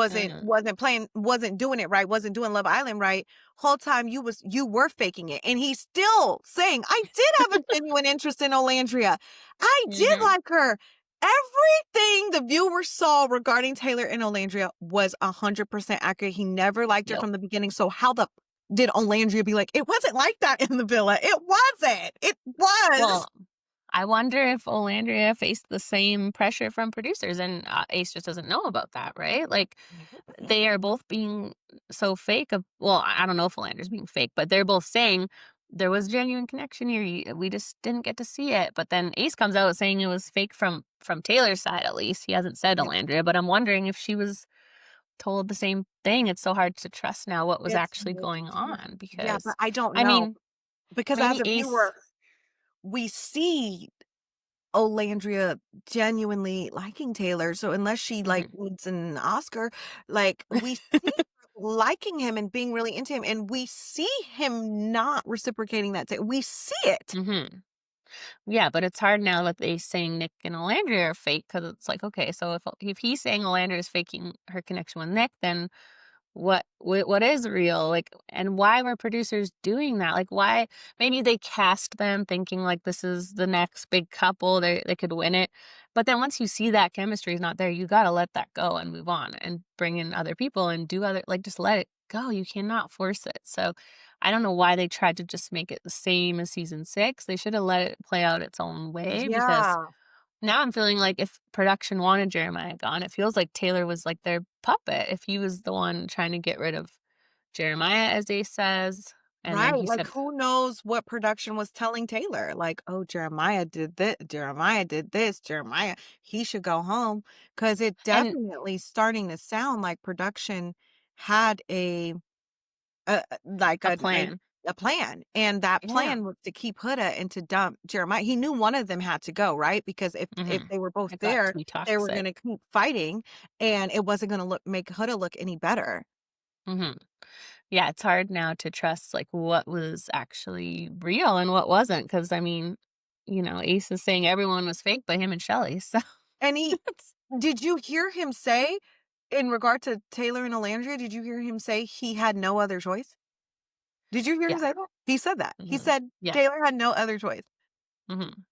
Speaker 3: Hmm.
Speaker 2: wasn't doing it right, wasn't doing Love Island right. Whole time you were faking it. And he's still saying, I did have a genuine interest in Olandria. I did
Speaker 3: Hmm.
Speaker 2: like her. Everything the viewers saw regarding Taylor and Olandria was 100% accurate. He never liked her
Speaker 3: Nope.
Speaker 2: from the beginning. So how the did Olandria be like, it wasn't like that in the villa? It wasn't. It was.
Speaker 3: Well, I wonder if Olandria faced the same pressure from producers, and Ace just doesn't know about that, right? Like they are both being so fake. Well, I don't know if Olandria's being fake, but they're both saying there was genuine connection here. We just didn't get to see it. But then Ace comes out saying it was fake from Taylor's side. At least he hasn't said
Speaker 2: Yeah,
Speaker 3: Olandria, but I'm wondering if she was told the same thing. It's so hard to trust now what was
Speaker 2: it's
Speaker 3: actually going on
Speaker 2: yeah, but
Speaker 3: because,
Speaker 2: I don't
Speaker 3: I
Speaker 2: know,
Speaker 3: mean,
Speaker 2: because as
Speaker 3: maybe
Speaker 2: a
Speaker 3: Ace.
Speaker 2: viewer, we see Olandria genuinely liking Taylor. So unless she like
Speaker 3: Hmm.
Speaker 2: needs an Oscar, like we see her liking him and being really into him, and we see him not reciprocating that. We see it.
Speaker 3: Hmm. Yeah, but it's hard now that they saying Nick and Olandria are fake because it's like, okay, so if he's saying Olandria is faking her connection with Nick, then what is real? Like, and why were producers doing that? Like, why? Maybe they cast them thinking like this is the next big couple, they could win it, but then once you see that chemistry is not there, you got to let that go and move on and bring in other people and do other, like, just let it go. You cannot force it. So I don't know why they tried to just make it the same as season 6. They should have let it play out its own way because
Speaker 2: Yeah.
Speaker 3: now I'm feeling like if production wanted Jeremiah gone, it feels like Taylor was like their puppet. If he was the one trying to get rid of Jeremiah, as Ace says, and then
Speaker 2: Right.
Speaker 3: he
Speaker 2: Like,
Speaker 3: said,
Speaker 2: who knows what production was telling Taylor? Like, oh, Jeremiah did this. Jeremiah did this. Jeremiah, he should go home. Because it
Speaker 3: and
Speaker 2: definitely starting to sound like production had a like
Speaker 3: A plan.
Speaker 2: a plan, and that
Speaker 3: Yeah.
Speaker 2: plan was to keep Huda and to dump Jeremiah. He knew one of them had to go, right? Because if
Speaker 3: Mhm.
Speaker 2: they were both
Speaker 3: It got
Speaker 2: there,
Speaker 3: too
Speaker 2: they were
Speaker 3: toxic.
Speaker 2: gonna keep fighting, and it wasn't gonna make Huda look any better.
Speaker 3: Mhm. Yeah, it's hard now to trust, like, what was actually real and what wasn't. Because I mean, Ace is saying everyone was fake but him and Shelly, so
Speaker 2: And
Speaker 3: it's
Speaker 2: did you hear him say, in regard to Taylor and Alandria, did you hear him say he had no other choice? Did you hear him
Speaker 3: yeah.
Speaker 2: say that? He said that. He
Speaker 3: Mhm.
Speaker 2: said
Speaker 3: Yeah.
Speaker 2: Taylor had no other choice.
Speaker 3: Mhm.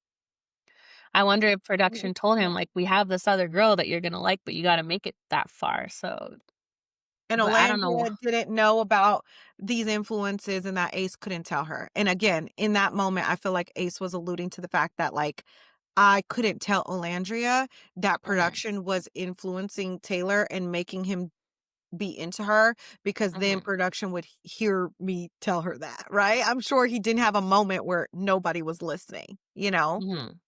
Speaker 3: I wonder if production told him, like, "We have this other girl that you're gonna like, but you gotta make it that far," so
Speaker 2: And
Speaker 3: but I don't know.
Speaker 2: Alandria didn't know about these influences and that Ace couldn't tell her. And again, in that moment, I feel like Ace was alluding to the fact that, like, I couldn't tell Alandria that
Speaker 3: Mhm.
Speaker 2: production was influencing Taylor and making him be into her, because then
Speaker 3: Mhm.
Speaker 2: production would hear me tell her that, right? I'm sure he didn't have a moment where nobody was listening, you know?
Speaker 3: Mhm.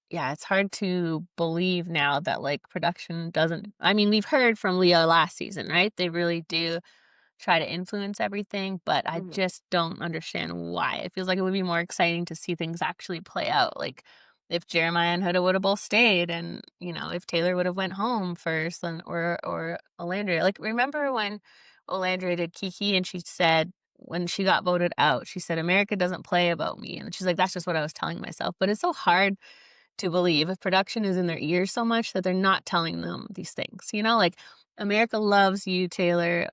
Speaker 3: Yeah, it's hard to believe now that, like, production doesn't I mean, we've heard from Leo last season, right? They really do try to influence everything, but I
Speaker 2: Mhm.
Speaker 3: just don't understand why. It feels like it would be more exciting to see things actually play out. Like if Jeremiah and Huda would have both stayed and, if Taylor would have went home first and or Olandria. Like remember when Olandria did Kiki and she said when she got voted out, she said, America doesn't play about me. And she's like, that's just what I was telling myself. But it's so hard to believe if production is in their ears so much that they're not telling them these things. Like America loves you, Taylor,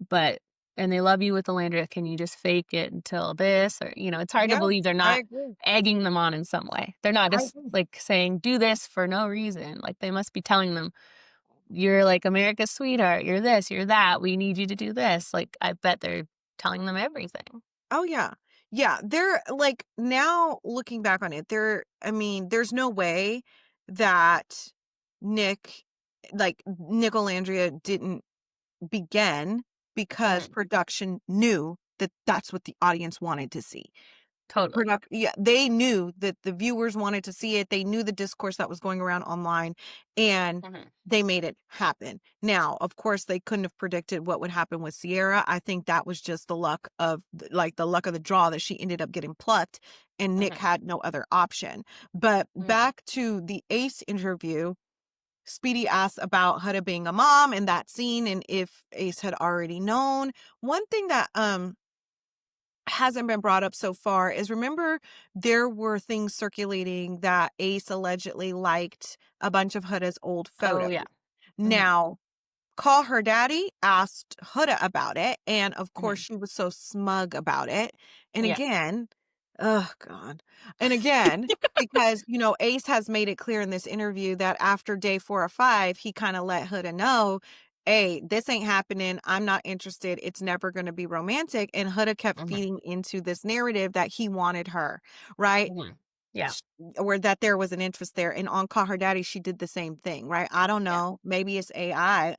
Speaker 3: and they love you with the Landria. Can you just fake it until this? Or, it's hard to
Speaker 2: Yeah,
Speaker 3: believe they're
Speaker 2: I
Speaker 3: not
Speaker 2: agree.
Speaker 3: egging them on in some way. They're not
Speaker 2: I
Speaker 3: just
Speaker 2: agree.
Speaker 3: like saying, do this for no reason. Like they must be telling them, you're like America's sweetheart. You're this, you're that. We need you to do this. Like I bet they're telling them everything.
Speaker 2: Oh, yeah. Yeah, they're like, now looking back on it, I mean, there's no way that Nick, Nickel Andrea didn't begin because
Speaker 3: Mhm.
Speaker 2: production knew that that's what the audience wanted to see.
Speaker 3: Totally.
Speaker 2: Yeah, they knew that the viewers wanted to see it. They knew the discourse that was going around online, and
Speaker 3: Mhm.
Speaker 2: they made it happen. Now, of course, they couldn't have predicted what would happen with Sierra. I think that was just the luck of the luck of the draw that she ended up getting plucked, and Nick
Speaker 3: Mhm.
Speaker 2: had no other option. But
Speaker 3: Mhm.
Speaker 2: back to the Ace interview, Speedy asked about Huda being a mom in that scene and if Ace had already known. One thing that hasn't been brought up so far is, remember, there were things circulating that Ace allegedly liked a bunch of Huda's old
Speaker 3: Oh
Speaker 2: photos.
Speaker 3: yeah. Mhm.
Speaker 2: Now, Call Her Daddy asked Huda about it, and of course
Speaker 3: Mhm.
Speaker 2: she was so smug about it. And
Speaker 3: Yeah.
Speaker 2: again, oh God. And again, because Ace has made it clear in this interview that after day 4 or 5, he kind of let Huda know, hey, this ain't happening. I'm not interested. It's never going to be romantic. And Huda kept
Speaker 3: Mhm.
Speaker 2: feeding into this narrative that he wanted her, right?
Speaker 3: Mhm. Yeah.
Speaker 2: sh- or that there was an interest there. And on Call Her Daddy, she did the same thing, right? I don't
Speaker 3: Yeah.
Speaker 2: know. Maybe it's AI.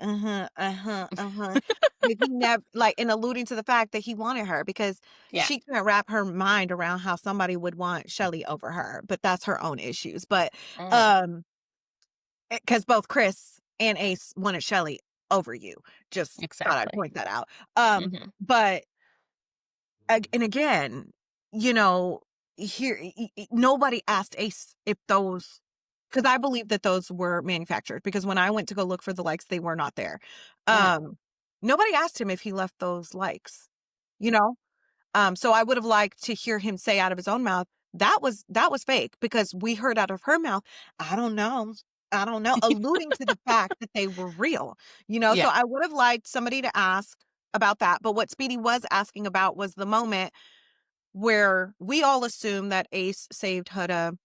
Speaker 2: But he never, like, and alluding to the fact that he wanted her because
Speaker 3: Yeah.
Speaker 2: she couldn't wrap her mind around how somebody would want Shelly over her. But that's her own issues. But
Speaker 3: Mhm.
Speaker 2: um, because both Chris and Ace wanted Shelly over you. Just thought I'd
Speaker 3: Exactly.
Speaker 2: point that out.
Speaker 3: Mhm.
Speaker 2: But and again, you know, here nobody asked Ace if those, because I believe that those were manufactured, because when I went to go look for the likes, they were not there.
Speaker 3: Mhm.
Speaker 2: Nobody asked him if he left those likes, you know? So I would have liked to hear him say out of his own mouth, that was fake, because we heard out of her mouth, I don't know. I don't know, alluding to the fact that they were real, so
Speaker 3: Yeah.
Speaker 2: I would have liked somebody to ask about that. But what Speedy was asking about was the moment where we all assume that Ace saved Huda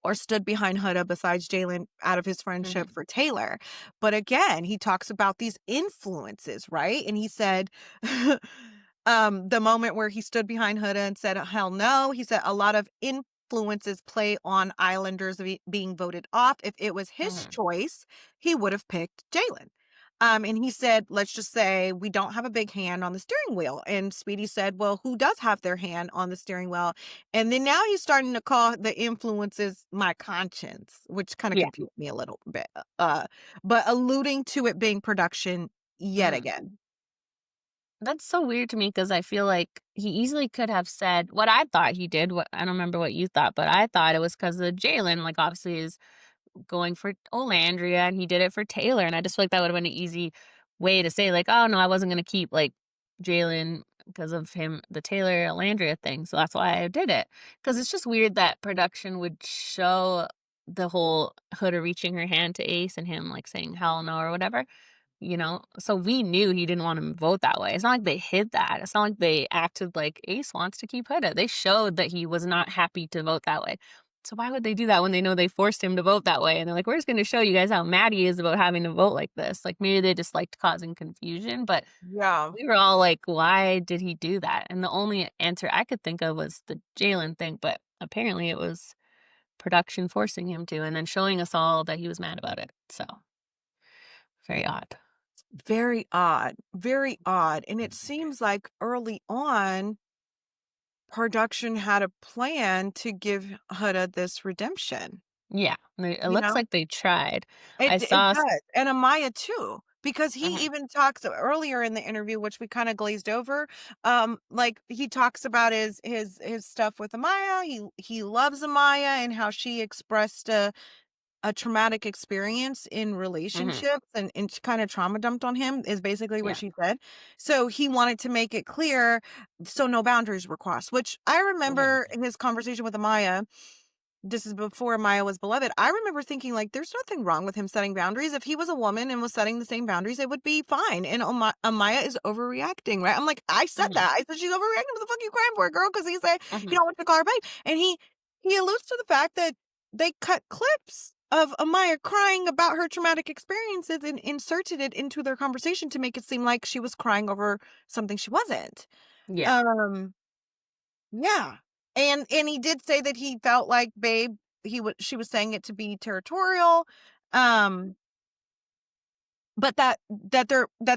Speaker 2: or stood behind Huda besides Jalen out of his friendship
Speaker 3: Mhm.
Speaker 2: for Taylor. But again, he talks about these influences, right? And he said, the moment where he stood behind Huda and said, hell no, he said a lot of influences play on Islanders being voted off. If it was his
Speaker 3: Mhm.
Speaker 2: choice, he would have picked Jalen. And he said, let's just say we don't have a big hand on the steering wheel. And Speedy said, well, who does have their hand on the steering wheel? And then now he's starting to call the influences my conscience, which kind of
Speaker 3: Yeah.
Speaker 2: confused me a little bit. But alluding to it being production yet
Speaker 3: Mhm.
Speaker 2: again.
Speaker 3: That's so weird to me because I feel like he easily could have said what I thought he did. What I don't remember what you thought, but I thought it was because of Jalen. Like, obviously, is going for Olandria, and he did it for Taylor. And I just feel like that would have been an easy way to say, like, oh no, I wasn't going to keep like Jalen because of him, the Taylor Olandria thing. So that's why I did it. Because it's just weird that production would show the whole Huda reaching her hand to Ace and him like saying hell no or whatever. So we knew he didn't want to vote that way. It's not like they hid that. It's not like they acted like Ace wants to keep Huda. They showed that he was not happy to vote that way. So why would they do that when they know they forced him to vote that way? And they're like, we're just going to show you guys how mad he is about having to vote like this. Like, maybe they just liked causing confusion, but
Speaker 2: Yeah.
Speaker 3: we were all like, why did he do that? And the only answer I could think of was the Jalen thing, but apparently it was production forcing him to, and then showing us all that he was mad about it. So very odd.
Speaker 2: Very odd. Very odd. And it seems like early on, production had a plan to give Huda this redemption.
Speaker 3: Yeah, it
Speaker 2: You
Speaker 3: looks
Speaker 2: know?
Speaker 3: like they tried. I
Speaker 2: It
Speaker 3: saw
Speaker 2: does, and Amaya too, because he
Speaker 3: mhm,
Speaker 2: even talks earlier in the interview, which we kinda glazed over, like, he talks about his stuff with Amaya. He loves Amaya and how she expressed a traumatic experience in
Speaker 3: mhm,
Speaker 2: relationships, and she kinda trauma dumped on him, is basically what
Speaker 3: yeah,
Speaker 2: she said. So he wanted to make it clear so no boundaries were crossed, which I
Speaker 3: mhm,
Speaker 2: remember his conversation with Amaya. This is before Maya was beloved. I remember thinking, like, there's nothing wrong with him setting boundaries. If he was a woman and was setting the same boundaries, it would be fine. And Amaya is overreacting, right? I'm like, I said
Speaker 3: mhm,
Speaker 2: that. I said she's overreacting. What the fuck you crying for, girl? Because he said he
Speaker 3: mhm,
Speaker 2: don't want to call her babe. And he alludes to the fact that they cut clips of Amaya crying about her traumatic experiences and inserted it into their conversation to make it seem like she was crying over something she wasn't.
Speaker 3: yeah,
Speaker 2: Um, yeah. And he did say that he felt like, babe, she was saying it to be territorial. Um, but that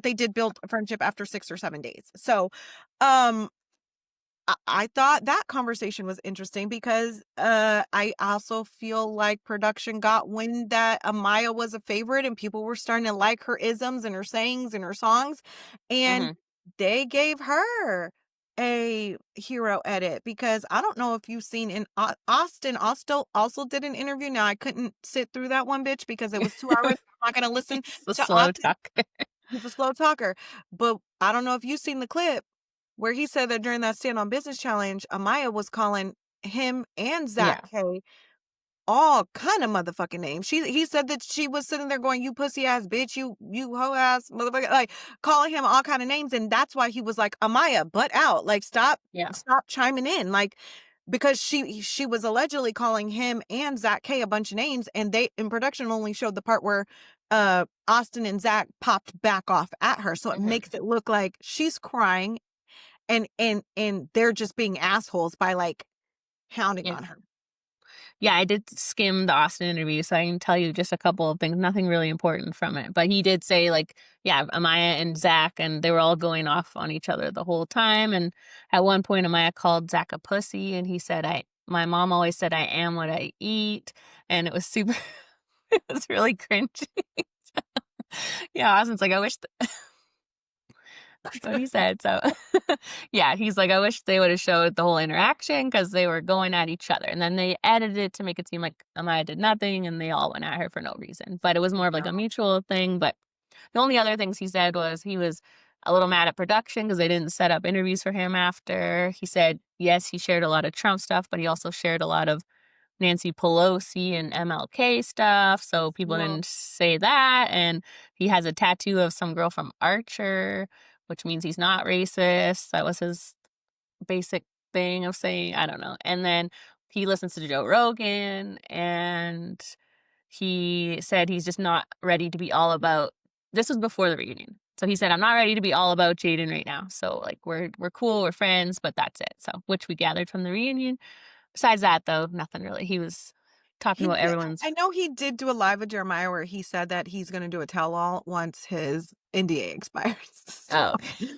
Speaker 2: they did build a friendship after 6 or 7 days. So, um I thought that conversation was interesting because I also feel like production got wind that Amaya was a favorite and people were starting to like her isms and her sayings and her songs. And
Speaker 3: mhm,
Speaker 2: they gave her a hero edit because I don't know if you've seen in Austin also did an interview. Now I couldn't sit through that one bitch because it was 2 hours. I'm not gonna listen
Speaker 3: he's a
Speaker 2: to
Speaker 3: slow
Speaker 2: Austin.
Speaker 3: talker.
Speaker 2: He's a slow talker. But I don't know if you've seen the clip where he said that during that Stand on Business challenge, Amaya was calling him and Zach
Speaker 3: Yeah,
Speaker 2: K all kind of motherfucking names. He said that she was sitting there going, "You pussy ass bitch, you hoe ass motherfucker," like calling him all kind of names, and that's why he was like, "Amaya, butt out, like
Speaker 3: yeah,
Speaker 2: stop chiming in," like because she was allegedly calling him and Zach K a bunch of names, and they in production only showed the part where Austin and Zach popped back off at her, so it
Speaker 3: mhm,
Speaker 2: makes it look like she's crying and they're just being assholes by like hounding
Speaker 3: yeah.
Speaker 2: on her.
Speaker 3: Yeah, I did skim the Austin interview, so I can tell you just a couple of things, nothing really important from it. But he did say, like, yeah, Amaya and Zach, and they were all going off on each other the whole time. And at one point, Amaya called Zach a pussy, and he said, my mom always said I am what I eat. And it was super, it was really cringy. Yeah, Austin's like, I wish that's what he said. So, yeah, he's like, I wish they would have showed the whole interaction because they were going at each other. And then they edited it to make it seem like Amaya did nothing and they all went at her for no reason. But it was more of like a
Speaker 2: Yeah.
Speaker 3: mutual thing. But the only other things he said was he was a little mad at production because they didn't set up interviews for him after. He said, yes, he shared a lot of Trump stuff, but he also shared a lot of Nancy Pelosi and MLK stuff, so people
Speaker 2: Well,
Speaker 3: didn't say that, and he has a tattoo of some girl from Archer, which means he's not racist. That was his basic thing of saying, I don't know. And then he listens to Joe Rogan, and he said he's just not ready to be all about this was before the reunion. So he said, I'm not ready to be all about Jaden right now. So like we're cool, we're friends, but that's it. So which we gathered from the reunion. Besides that, though, nothing really. He was talking
Speaker 2: he
Speaker 3: about
Speaker 2: did.
Speaker 3: everyone's
Speaker 2: I know he did do a live with Jeremiah where he said that he's going to do a tell-all once his NDA expires. So,
Speaker 3: oh, okay.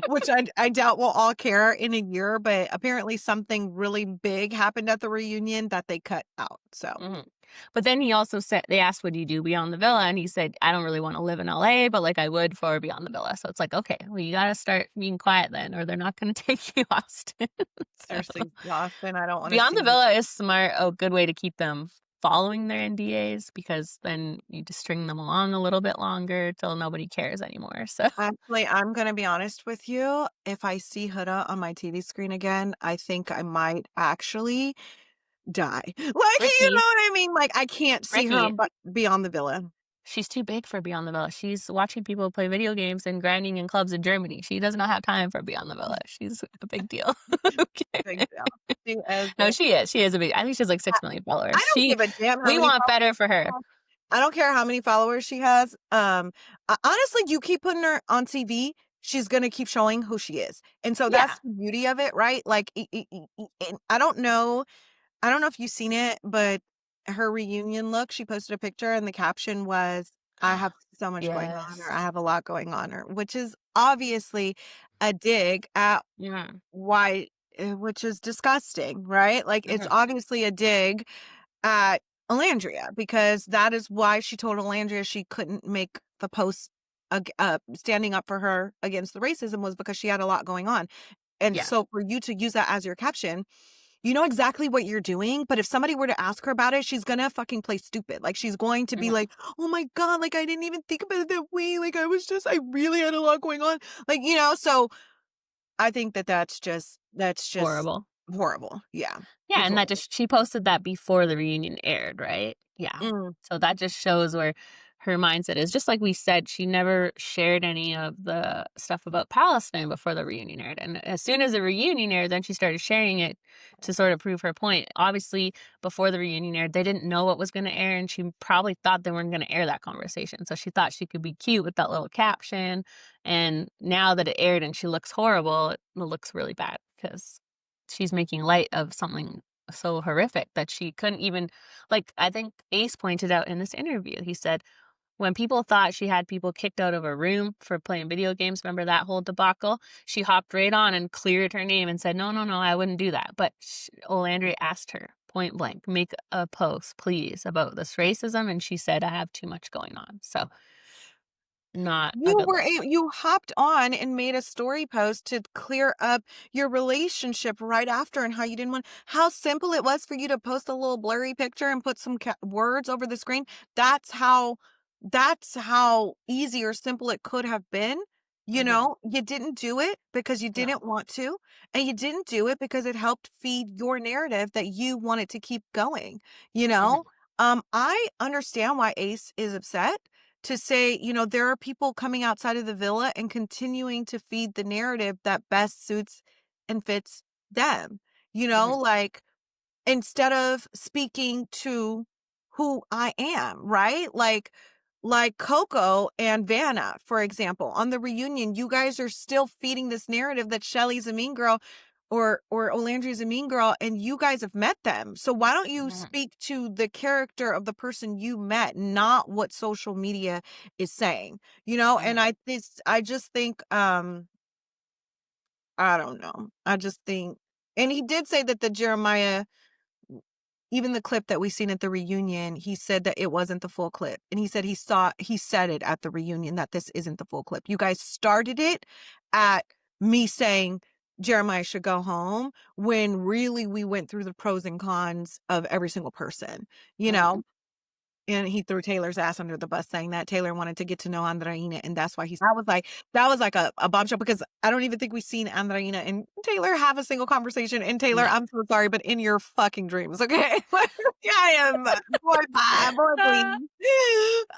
Speaker 2: which I doubt we'll all care in a year, but apparently something really big happened at the reunion that they cut out. So,
Speaker 3: Mhm. But then he also said, they asked, what do you do beyond the villa? And he said, I don't really want to live in LA, but like I would for beyond the villa. So it's like, okay, well, you got to start being quiet then, or they're not going to take you, Austin. So
Speaker 2: Seriously, Austin, I don't want to
Speaker 3: beyond
Speaker 2: see
Speaker 3: the
Speaker 2: you.
Speaker 3: villa is smart, a good way to keep them following their NDAs, because then you just string them along a little bit longer till nobody cares anymore. So
Speaker 2: Actually, I'm gonna be honest with you. If I see Huda on my TV screen again, I think I might actually die. Like, you know
Speaker 3: Ricky,
Speaker 2: what I mean? Like, I can't see her
Speaker 3: Ricky,
Speaker 2: on Beyond the Villa.
Speaker 3: she's too big for Beyond the Villa. She's watching people play video games and grinding in clubs in Germany. She does not have time for Beyond the Villa. She's a big deal.
Speaker 2: Big
Speaker 3: Okay.
Speaker 2: deal. She is
Speaker 3: No,
Speaker 2: a-
Speaker 3: she is. She is a big. I think she has like
Speaker 2: I
Speaker 3: 6 million
Speaker 2: I
Speaker 3: followers.
Speaker 2: don't give a damn how
Speaker 3: We
Speaker 2: many
Speaker 3: want better
Speaker 2: followers
Speaker 3: for
Speaker 2: she
Speaker 3: her.
Speaker 2: has. I don't care how many followers she has. Honestly, you keep putting her on TV, she's gonna keep showing who she is, and so
Speaker 3: Yeah.
Speaker 2: that's the beauty of it, right? Like, and I don't know if you've seen it, but her reunion look, she posted a picture and the caption was, I have so much going on, or I
Speaker 3: Yes.
Speaker 2: have a lot going on, or which is obviously a dig at
Speaker 3: Yeah.
Speaker 2: why, which is disgusting, right? Like, it's
Speaker 3: Mhm.
Speaker 2: obviously a dig at Alandria, because that is why she told Alandria she couldn't make the post standing up for her against the racism, was because she had a lot going on. And
Speaker 3: Yeah.
Speaker 2: so for you to use that as your caption, you know exactly what you're doing, but if somebody were to ask her about it, she's gonna fucking play stupid. Like, she's going to be
Speaker 3: Mhm.
Speaker 2: like, "Oh my God, like, I didn't even think about it that way. Like, I really had a lot going on." Like, so I think that's just
Speaker 3: Horrible.
Speaker 2: horrible. Yeah.
Speaker 3: Yeah,
Speaker 2: It's
Speaker 3: and that
Speaker 2: horrible.
Speaker 3: just she posted that before the reunion aired, right? Yeah.
Speaker 2: Mm,
Speaker 3: So that just shows where her mindset is. Just like we said, she never shared any of the stuff about Palestine before the reunion aired. And as soon as the reunion aired, then she started sharing it to sort of prove her point. Obviously, before the reunion aired, they didn't know what was going to air, and she probably thought they weren't going to air that conversation. So she thought she could be cute with that little caption. And now that it aired and she looks horrible, it looks really bad because she's making light of something so horrific that she couldn't even, like, I think Ace pointed out in this interview. He said when people thought she had people kicked out of a room for playing video games, remember that whole debacle? She hopped right on and cleared her name and said, no, no, no, I wouldn't do that. But Olandria asked her point blank, make a post, please, about this racism. And she said, I have too much going on. So, not a good look.
Speaker 2: you hopped on and made a story post to clear up your relationship right after, and how you didn't want, how simple it was for you to post a little blurry picture and put some words over the screen. That's how that's how easy or simple it could have been.
Speaker 3: Hmm.
Speaker 2: You didn't do it because you
Speaker 3: No.
Speaker 2: didn't want to, and you didn't do it because it helped feed your narrative that you wanted to keep going, you know?
Speaker 3: Hmm.
Speaker 2: I understand why Ace is upset, to say, there are people coming outside of the villa and continuing to feed the narrative that best suits and fits them.
Speaker 3: Hmm.
Speaker 2: Like, instead of speaking to who I am, right? Like Coco and Vanna, for example, on the reunion, you guys are still feeding this narrative that Shelly's a mean girl, or Olandria's a mean girl, and you guys have met them. So why don't you
Speaker 3: Hmm.
Speaker 2: speak to the character of the person you met, not what social media is saying? And
Speaker 3: Hmm.
Speaker 2: I just think, I don't know. I just think, and he did say that the Jeremiah, even the clip that we seen at the reunion, he said that it wasn't the full clip. And he said he said it at the reunion that this isn't the full clip. You guys started it at me saying Jeremiah should go home, when really we went through the pros and cons of every single person, you
Speaker 3: Hmm.
Speaker 2: know? And he threw Taylor's ass under the bus, saying that Taylor wanted to get to know Andreina, and that's why that was like a bombshell, because I don't even think we've seen Andreina and Taylor have a single conversation. And Taylor,
Speaker 3: No.
Speaker 2: I'm so sorry, but in your fucking dreams, okay? I am, boy, bye, boy,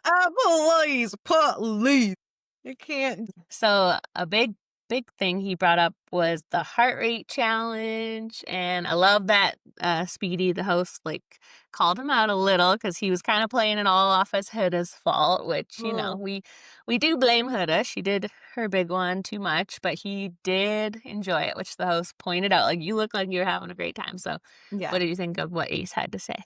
Speaker 3: Ah.
Speaker 2: please, please, you can't.
Speaker 3: So a big thing he brought up was the heart rate challenge, and I love that Speedy, the host, like called him out a little because he was kind of playing it all off as Huda's fault, which
Speaker 2: Mm,
Speaker 3: we do blame Huda. She did her big one too much, but he did enjoy it, which the host pointed out. Like, you look like you're having a great time. So,
Speaker 2: yeah.
Speaker 3: what did you think of what Ace had to say?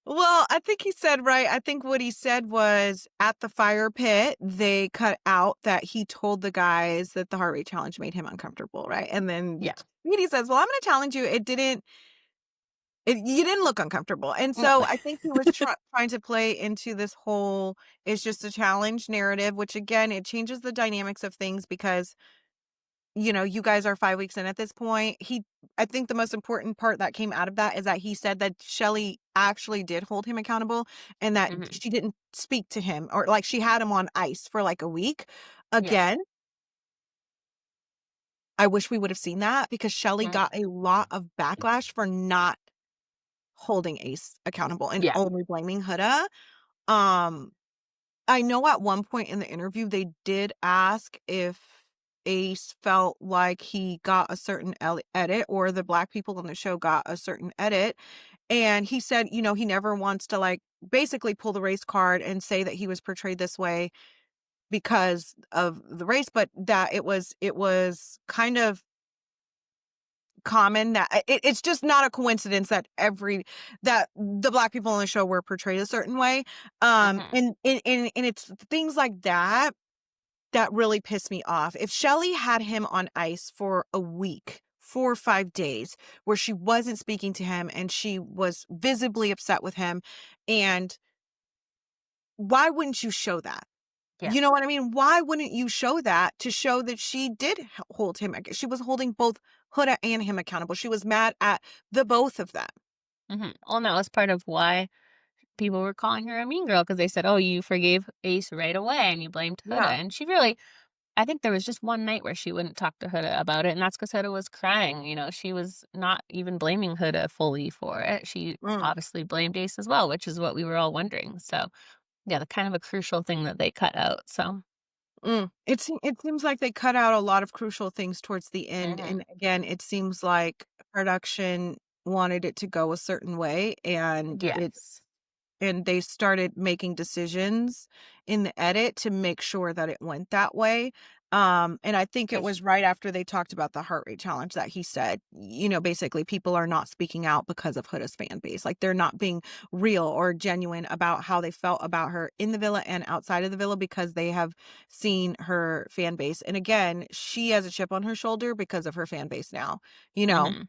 Speaker 2: Well, I think he said right. I think what he said was, at the fire pit, they cut out that he told the guys that the heart rate challenge made him uncomfortable, right? And then
Speaker 3: Yeah.
Speaker 2: Speedy says, "Well, I'm going to challenge you. It didn't. You didn't look uncomfortable. And
Speaker 3: No.
Speaker 2: so I think he was trying to play into this whole "it's just a challenge" narrative, which again, it changes the dynamics of things because, you guys are 5 weeks in at this point. I think the most important part that came out of that is that he said that Shelly actually did hold him accountable and that
Speaker 3: Mhm.
Speaker 2: she didn't speak to him, or like she had him on ice for like a week.
Speaker 3: Yeah.
Speaker 2: Again, I wish we would have seen that because Shelly
Speaker 3: Mhm.
Speaker 2: got a lot of backlash for not holding Ace accountable and
Speaker 3: Yeah.
Speaker 2: only blaming Huda. Um, I know at one point in the interview they did ask if Ace felt like he got a certain edit or the black people on the show got a certain edit. And he said, he never wants to like basically pull the race card and say that he was portrayed this way because of the race, but that it was kind of common that it's just not a coincidence that that the black people on the show were portrayed a certain way.
Speaker 3: Mhm.
Speaker 2: And it's things like that that really piss me off. If Shelly had him on ice for a week, 4 or 5 days, where she wasn't speaking to him and she was visibly upset with him, and why wouldn't you show that?
Speaker 3: Yeah.
Speaker 2: You know what I mean? Why wouldn't you show that to show that she did hold him? She was holding both Huda and him accountable. She was mad at the both of them.
Speaker 3: Mhm. Well, and that was part of why people were calling her a mean girl because they said, "Oh, you forgave Ace right away and you blamed Huda."
Speaker 2: Yeah.
Speaker 3: And she really, I think there was just one night where she wouldn't talk to Huda about it, and that's because Huda was crying. She was not even blaming Huda fully for it. She
Speaker 2: Mm,
Speaker 3: obviously blamed Ace as well, which is what we were all wondering. So, yeah, the kind of a crucial thing that they cut out. So,
Speaker 2: it seems like they cut out a lot of crucial things towards the end,
Speaker 3: hmm
Speaker 2: and again, it seems like production wanted it to go a certain way,
Speaker 3: yes.
Speaker 2: and they started making decisions in the edit to make sure that it went that way. And I think it
Speaker 3: Like,
Speaker 2: was right after they talked about the heart rate challenge that he said, basically people are not speaking out because of Huda's fan base. Like they're not being real or genuine about how they felt about her in the villa and outside of the villa because they have seen her fan base. And again, she has a chip on her shoulder because of her fan base now, you know?
Speaker 3: hmm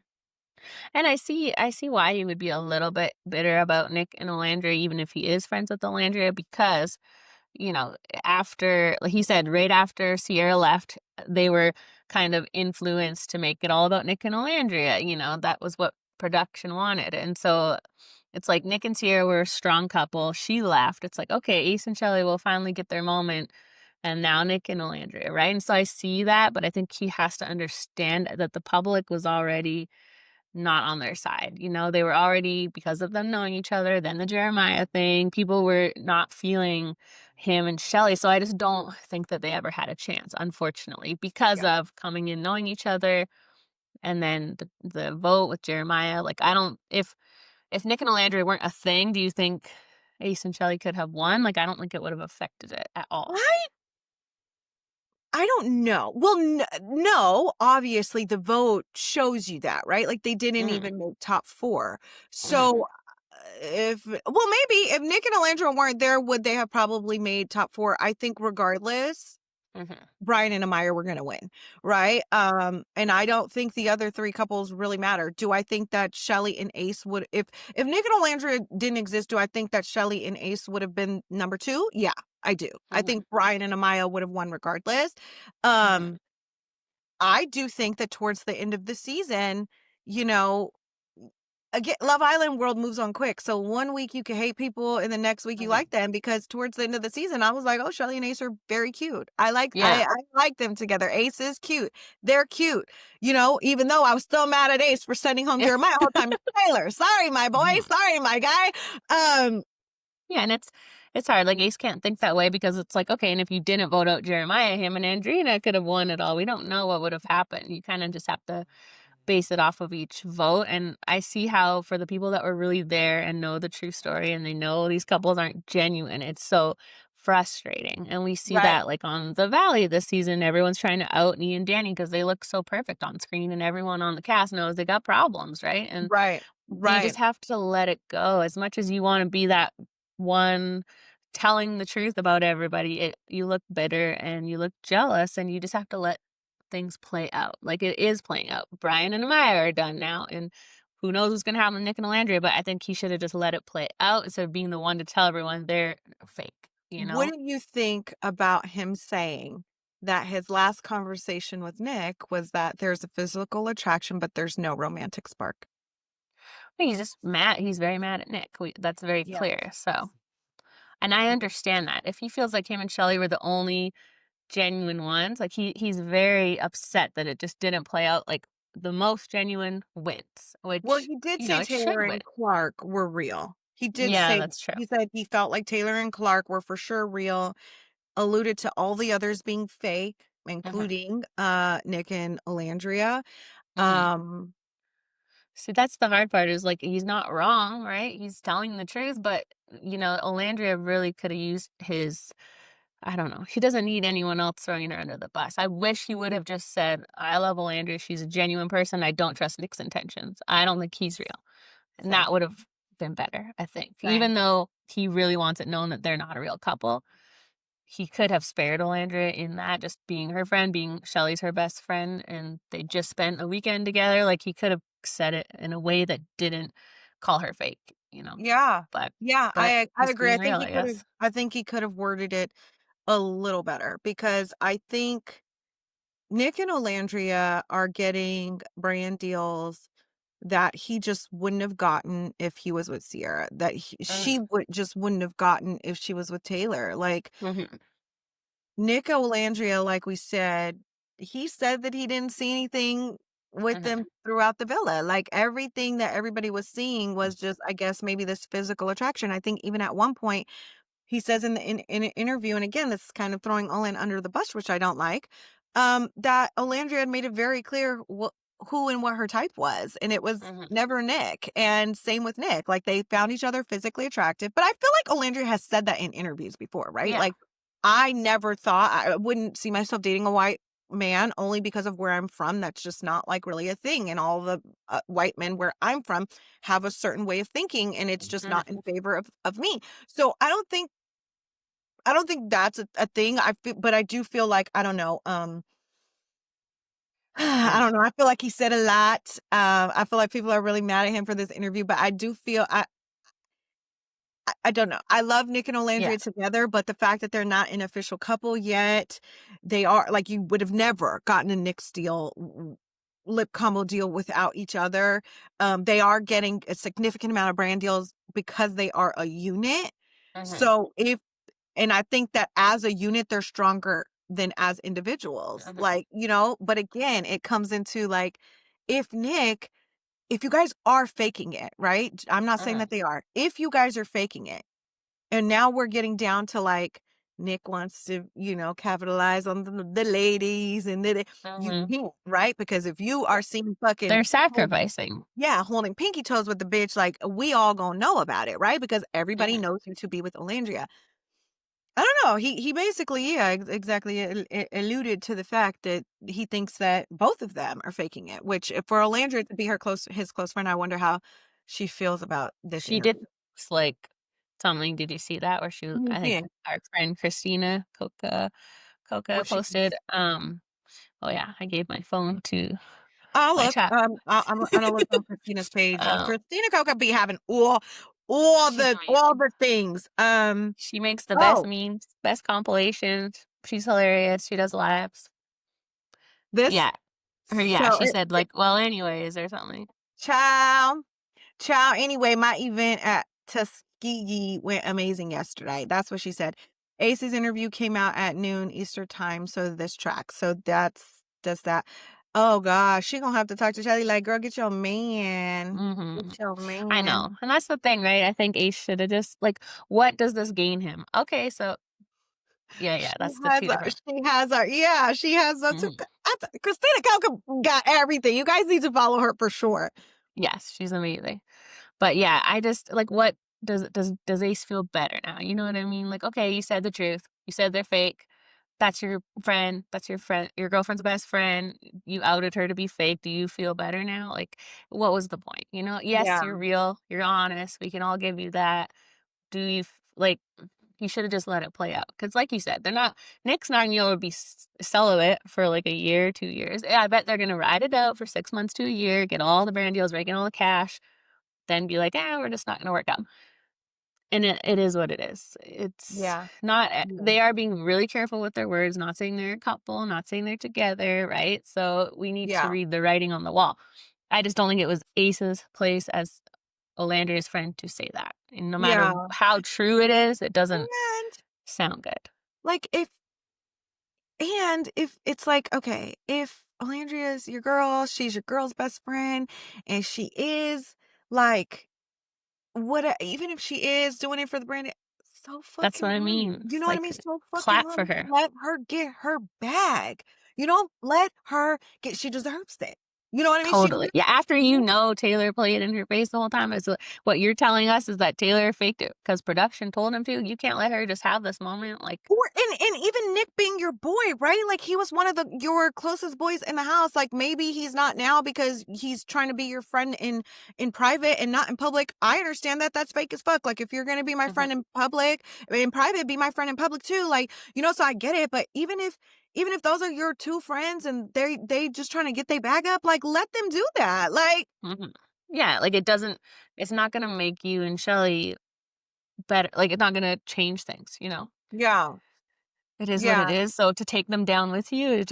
Speaker 3: And I see why you would be a little bit bitter about Nick and Alandria, even if he is friends with Alandria, because after, like he said, right after Sierra left, they were kind of influenced to make it all about Nick and Alandria. That was what production wanted. And so it's like Nick and Sierra were a strong couple. She left. It's like, okay, Ace and Shelley will finally get their moment. And now Nick and Alandria, right? And so I see that, but I think he has to understand that the public was already not on their side. They were already, because of them knowing each other, then the Jeremiah thing, people were not feeling him and Shelly. So I just don't think that they ever had a chance, unfortunately, because
Speaker 2: Yeah.
Speaker 3: of coming in knowing each other and then the vote with Jeremiah. Like I don't if Nick and Alandria weren't a thing, do you think Ace and Shelly could have won? Like I don't think it would have affected it at all.
Speaker 2: I don't know. Well, no, obviously the vote shows you that, right? Like they didn't
Speaker 3: Mm-hmm.
Speaker 2: even make top 4.
Speaker 3: Mm-hmm.
Speaker 2: So maybe if Nick and Alandra weren't there, would they have probably made top 4? I think regardless,
Speaker 3: Mm-hmm.
Speaker 2: Bryan and Amaya were going to win, right? And I don't think the other 3 couples really matter. Do I think that Shelly and Ace would, if Nick and Alandra didn't exist, do I think that Shelly and Ace would have been number 2? Yeah, I do. I
Speaker 3: Mm-hmm.
Speaker 2: think Bryan and Amaya would have won regardless.
Speaker 3: Mm-hmm.
Speaker 2: Um, I do think that towards the end of the season, you know, again, Love Island world moves on quick. So one week you can hate people and the next week you
Speaker 3: Mm-hmm.
Speaker 2: like them because towards the end of the season, I was like, oh, Shelly and Ace are very cute. I like
Speaker 3: Yeah.
Speaker 2: I like them together. Ace is cute. They're cute. Even though I was still mad at Ace for sending home Jeremiah the whole time. Tyler, sorry, my boy.
Speaker 3: Mhm.
Speaker 2: Sorry, my guy.
Speaker 3: Yeah, and it's hard. Like Ace can't think that way because it's like, okay, and if you didn't vote out Jeremiah, him and Andrina could have won it all. We don't know what would have happened. You kind of just have to base it off of each vote. And I see how for the people that were really there and know the true story and they know these couples aren't genuine, it's so frustrating. And we see
Speaker 2: Right,
Speaker 3: that like on the Valley this season, everyone's trying to out Nee and Danny because they look so perfect on screen and everyone on the cast knows they got problems, right? And
Speaker 2: right,
Speaker 3: you
Speaker 2: right.
Speaker 3: just have to let it go. As much as you wanna be that one telling the truth about everybody, you look bitter and you look jealous, and you just have to let things play out. Like, it is playing out. Bryan and Amaya are done now, and who knows what's gonna happen with Nick and Alandria, but I think he should have just let it play out instead of being the one to tell everyone they're fake, you
Speaker 2: What
Speaker 3: know?
Speaker 2: do you think about him saying that his last conversation with Nick was that there's a physical attraction, but there's no romantic spark?
Speaker 3: He's just mad. He's very mad at Nick. That's very
Speaker 2: Yeah.
Speaker 3: clear. So, and I understand that if he feels like him and Shelly were the only genuine ones, like he's very upset that it just didn't play out. Like the most genuine wins,
Speaker 2: Well,
Speaker 3: which
Speaker 2: he did
Speaker 3: you know
Speaker 2: say
Speaker 3: it should
Speaker 2: Taylor
Speaker 3: win.
Speaker 2: and Clark were real. He did
Speaker 3: Yeah,
Speaker 2: say
Speaker 3: that's true.
Speaker 2: he said he felt like Taylor and Clark were for sure real, alluded to all the others being fake,
Speaker 3: Hmm.
Speaker 2: including Nick and Alandria.
Speaker 3: Hmm.
Speaker 2: Um
Speaker 3: See, that's the hard part. Is like he's not wrong, right? He's telling the truth, but you know, Olandria really could have used his. I don't know. She doesn't need anyone else throwing her under the bus. I wish he would have just said, "I love Olandria. She's a genuine person. I don't trust Nick's intentions. I don't think he's real." And
Speaker 2: Same,
Speaker 3: that would have been better, I think.
Speaker 2: same.
Speaker 3: Even though he really wants it known that they're not a real couple, he could have spared Olandria in that, just being her friend, being Shelly's her best friend, and they just spent a weekend together. Like he could have said it in a way that didn't call her fake, you know.
Speaker 2: Yeah.
Speaker 3: But
Speaker 2: Yeah,
Speaker 3: but
Speaker 2: I
Speaker 3: he's
Speaker 2: agree.
Speaker 3: being real, I guess.
Speaker 2: I think he could have worded it a little better because I think Nick and Olandria are getting brand deals that he just wouldn't have gotten if he was with Sierra, that she
Speaker 3: Mm,
Speaker 2: wouldn't have gotten if she was with Taylor. Like
Speaker 3: mhm,
Speaker 2: Nick Olandria, like we said, he said that he didn't see anything with
Speaker 3: mhm,
Speaker 2: them throughout the villa. Like everything that everybody was seeing was just, I guess, maybe this physical attraction. I think even at one point he says in an interview, and again, this is kind of throwing Olin under the bus, which I don't like, that Olandria had made it very clear who and what her type was, and it was
Speaker 3: mhm.
Speaker 2: never Nick. And same with Nick, like they found each other physically attractive. But I feel like Olandria has said that in interviews before, right?
Speaker 3: Yeah.
Speaker 2: Like I never thought I wouldn't see myself dating a white man only because of where I'm from. That's just not like really a thing. And all the white men where I'm from have a certain way of thinking, and it's just not
Speaker 3: Mhm,
Speaker 2: in favor of me. So I don't think that's a thing. I feel, but I do feel like I don't know. I
Speaker 3: mm,
Speaker 2: don't know. I feel like he said a lot. I feel like people are really mad at him for this interview, but I do feel I don't know. I love Nick and
Speaker 3: yeah.
Speaker 2: Olandria together, but the fact that they're not an official couple yet, they are like you would have never gotten a Nick Steele lip combo deal without each other. They are getting a significant amount of brand deals because they are a unit.
Speaker 3: Mhm,
Speaker 2: So if And I think that as a unit, they're stronger than as individuals.
Speaker 3: mhm,
Speaker 2: Like, but again, it comes into like, if Nick, if you guys are faking it, right? I'm not saying
Speaker 3: mhm,
Speaker 2: that they are. If you guys are faking it, and now we're getting down to like, Nick wants to, capitalize on the ladies and you
Speaker 3: mhm.
Speaker 2: can't, right? Because if you are seen fucking,
Speaker 3: They're sacrificing.
Speaker 2: yeah, holding pinky toes with the bitch, like we all gonna know about it, right? Because everybody
Speaker 3: Mhm,
Speaker 2: knows you to be with Olandria. I don't know. He basically, yeah, exactly alluded to the fact that he thinks that both of them are faking it. Which, if for Olandra to be his close friend, I wonder how she feels about this
Speaker 3: she did
Speaker 2: interview.
Speaker 3: like something. Did you see that where she? I think
Speaker 2: Yeah,
Speaker 3: our friend Christina Coca
Speaker 2: what she.
Speaker 3: posted. Oh yeah, I gave my phone to
Speaker 2: I'll
Speaker 3: my
Speaker 2: look.
Speaker 3: chat.
Speaker 2: I'm gonna look on Christina's page.
Speaker 3: Um,
Speaker 2: Christina Coca be having all
Speaker 3: she's
Speaker 2: all
Speaker 3: amazing.
Speaker 2: the things.
Speaker 3: She makes the best
Speaker 2: Oh,
Speaker 3: memes, best compilations. She's hilarious. She does lives.
Speaker 2: this.
Speaker 3: Yeah, yeah.
Speaker 2: So
Speaker 3: She said like, well, anyways, or something.
Speaker 2: child. Child, anyway, my event at Tuskegee went amazing yesterday. That's what she said. Ace's interview came out at noon Eastern time, so this track. So that's that. Oh gosh, she gonna have to talk to Shelly like, girl, get your man.
Speaker 3: Hmm.
Speaker 2: Get your
Speaker 3: I know,
Speaker 2: man.
Speaker 3: and that's the thing, right? I think Ace should have just like, what does this gain him? Okay, so yeah, yeah,
Speaker 2: She
Speaker 3: that's the
Speaker 2: has
Speaker 3: two
Speaker 2: a
Speaker 3: different.
Speaker 2: she has a yeah, she has a
Speaker 3: Mhm.
Speaker 2: Christina Calca got everything. You guys need to follow her for sure.
Speaker 3: Yes, she's amazing. But yeah, I just like what does Ace feel better now? You know what I mean? Like, okay, you said the truth. You said they're fake. That's your friend. That's your friend. Your girlfriend's best friend. You outed her to be fake. Do you feel better now? Like, what was the point? You know? Yes,
Speaker 2: Yeah.
Speaker 3: you're real. You're honest. We can all give you that. Do you like? He should have just let it play out. Because like you said, Nick's not going to be able to be celibate for like a year, 2 years. Yeah, I bet they're going to ride it out for 6 months to a year, get all the brand deals, right, get all the cash, then be like, we're just not going to work out. And it is what it is. It's
Speaker 2: Yeah.
Speaker 3: not,
Speaker 2: Yeah.
Speaker 3: they are being really careful with their words, not saying they're a couple, not saying they're together, right? So we need to
Speaker 2: Yeah.
Speaker 3: read the writing on the wall. I just don't think it was Ace's place as Olandria's friend to say that. And no matter
Speaker 2: Yeah.
Speaker 3: how true it is, it doesn't
Speaker 2: And
Speaker 3: sound good.
Speaker 2: like if it's like, okay, if Olandria's your girl, she's your girl's best friend, and she is like even if she is doing it for the brand, so
Speaker 3: That's
Speaker 2: fucking
Speaker 3: what I
Speaker 2: what?
Speaker 3: mean.
Speaker 2: You
Speaker 3: It's
Speaker 2: know what I
Speaker 3: like
Speaker 2: mean? So fucking
Speaker 3: clap
Speaker 2: what?
Speaker 3: for her.
Speaker 2: Let her get her bag. You know, let her get. She deserves it. You know what I mean? She
Speaker 3: Totally.
Speaker 2: deserves
Speaker 3: Yeah, after
Speaker 2: it.
Speaker 3: Taylor played in her face the whole time, is what you're telling us is that Taylor faked it because production told him to. You can't let her just have this moment. Like,
Speaker 2: Or and even Nick being your boy, right? Like he was one of your closest boys in the house. Like maybe he's not now because he's trying to be your friend in private and not in public. I understand that that's fake as fuck. Like if you're gonna be my friend in public, in private, be my friend in public too. Like so I get it. But even if those are your two friends and they just trying to get their bag up, like let them do that. Like
Speaker 3: yeah, like it's not gonna make you and Shelly better. Like it's not gonna change things.
Speaker 2: yeah,
Speaker 3: It is what it
Speaker 2: yeah,
Speaker 3: is. So to take them down with you,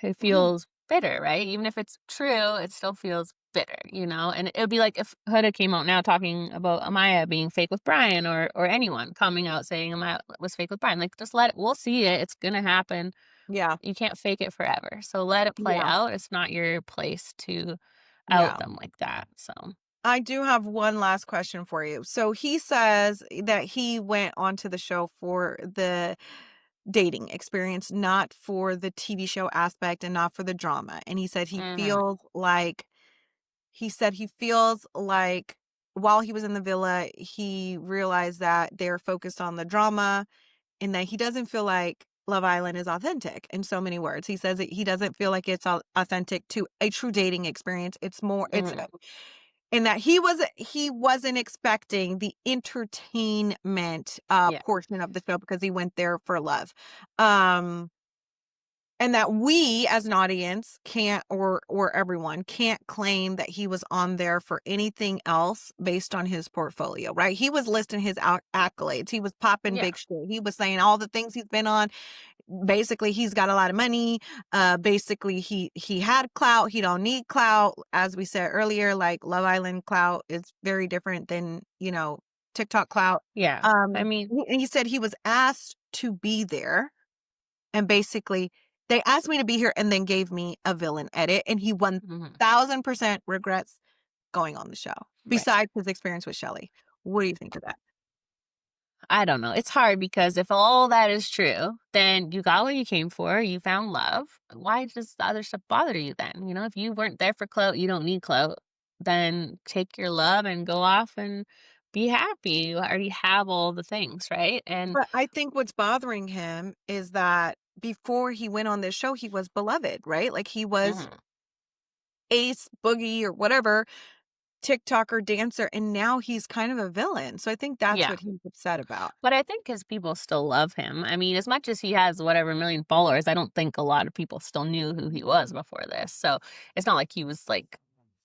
Speaker 3: it feels bitter, right? Even if it's true, it still feels bitter, And it would be like if Huda came out now talking about Amaya being fake with Bryan, or anyone coming out saying Amaya was fake with Bryan. Like just let it. We'll see it. It's gonna happen.
Speaker 2: yeah,
Speaker 3: You can't fake it forever. So let it play
Speaker 2: yeah,
Speaker 3: out. It's not your place to out
Speaker 2: yeah.
Speaker 3: them like that. So
Speaker 2: I do have one last question for you. So he says that he went onto the show for the dating experience, not for the TV show aspect and not for the drama. And he said he feels like while he was in the villa, he realized that they're focused on the drama and that he doesn't feel like Love Island is authentic in so many words. He says that he doesn't feel like it's authentic to a true dating experience. It's more, and that he wasn't expecting the entertainment
Speaker 3: yeah,
Speaker 2: portion of the show because he went there for love. Um and that we as an audience can't or everyone can't claim that he was on there for anything else based on his portfolio, right? He was listing his accolades. He was popping
Speaker 3: yeah,
Speaker 2: big shit. He was saying all the things he's been on. Basically he's got a lot of money. Basically he had clout. He don't need clout. As we said earlier, like Love Island clout is very different than TikTok clout.
Speaker 3: yeah. I mean,
Speaker 2: He said he was asked to be there, and basically they asked me to be here and then gave me a villain edit, and he 1000% regrets going on the show
Speaker 3: right.
Speaker 2: besides his experience with Shelly. What do you think of that?
Speaker 3: I don't know. It's hard because if all that is true, then you got what you came for. You found love. Why does the other stuff bother you then? If you weren't there for clout, you don't need clout. Then take your love and go off and be happy. You already have all the things, right? And
Speaker 2: But I think what's bothering him is that before he went on this show, he was beloved, right? Like he was
Speaker 3: mhm,
Speaker 2: Ace, Boogie, or whatever, TikToker, dancer, and now he's kind of a villain. So I think that's
Speaker 3: yeah.
Speaker 2: what he's upset about.
Speaker 3: But I think his people still love him. I mean, as much as he has whatever million followers, I don't think a lot of people still knew who he was before this. So it's not like he was like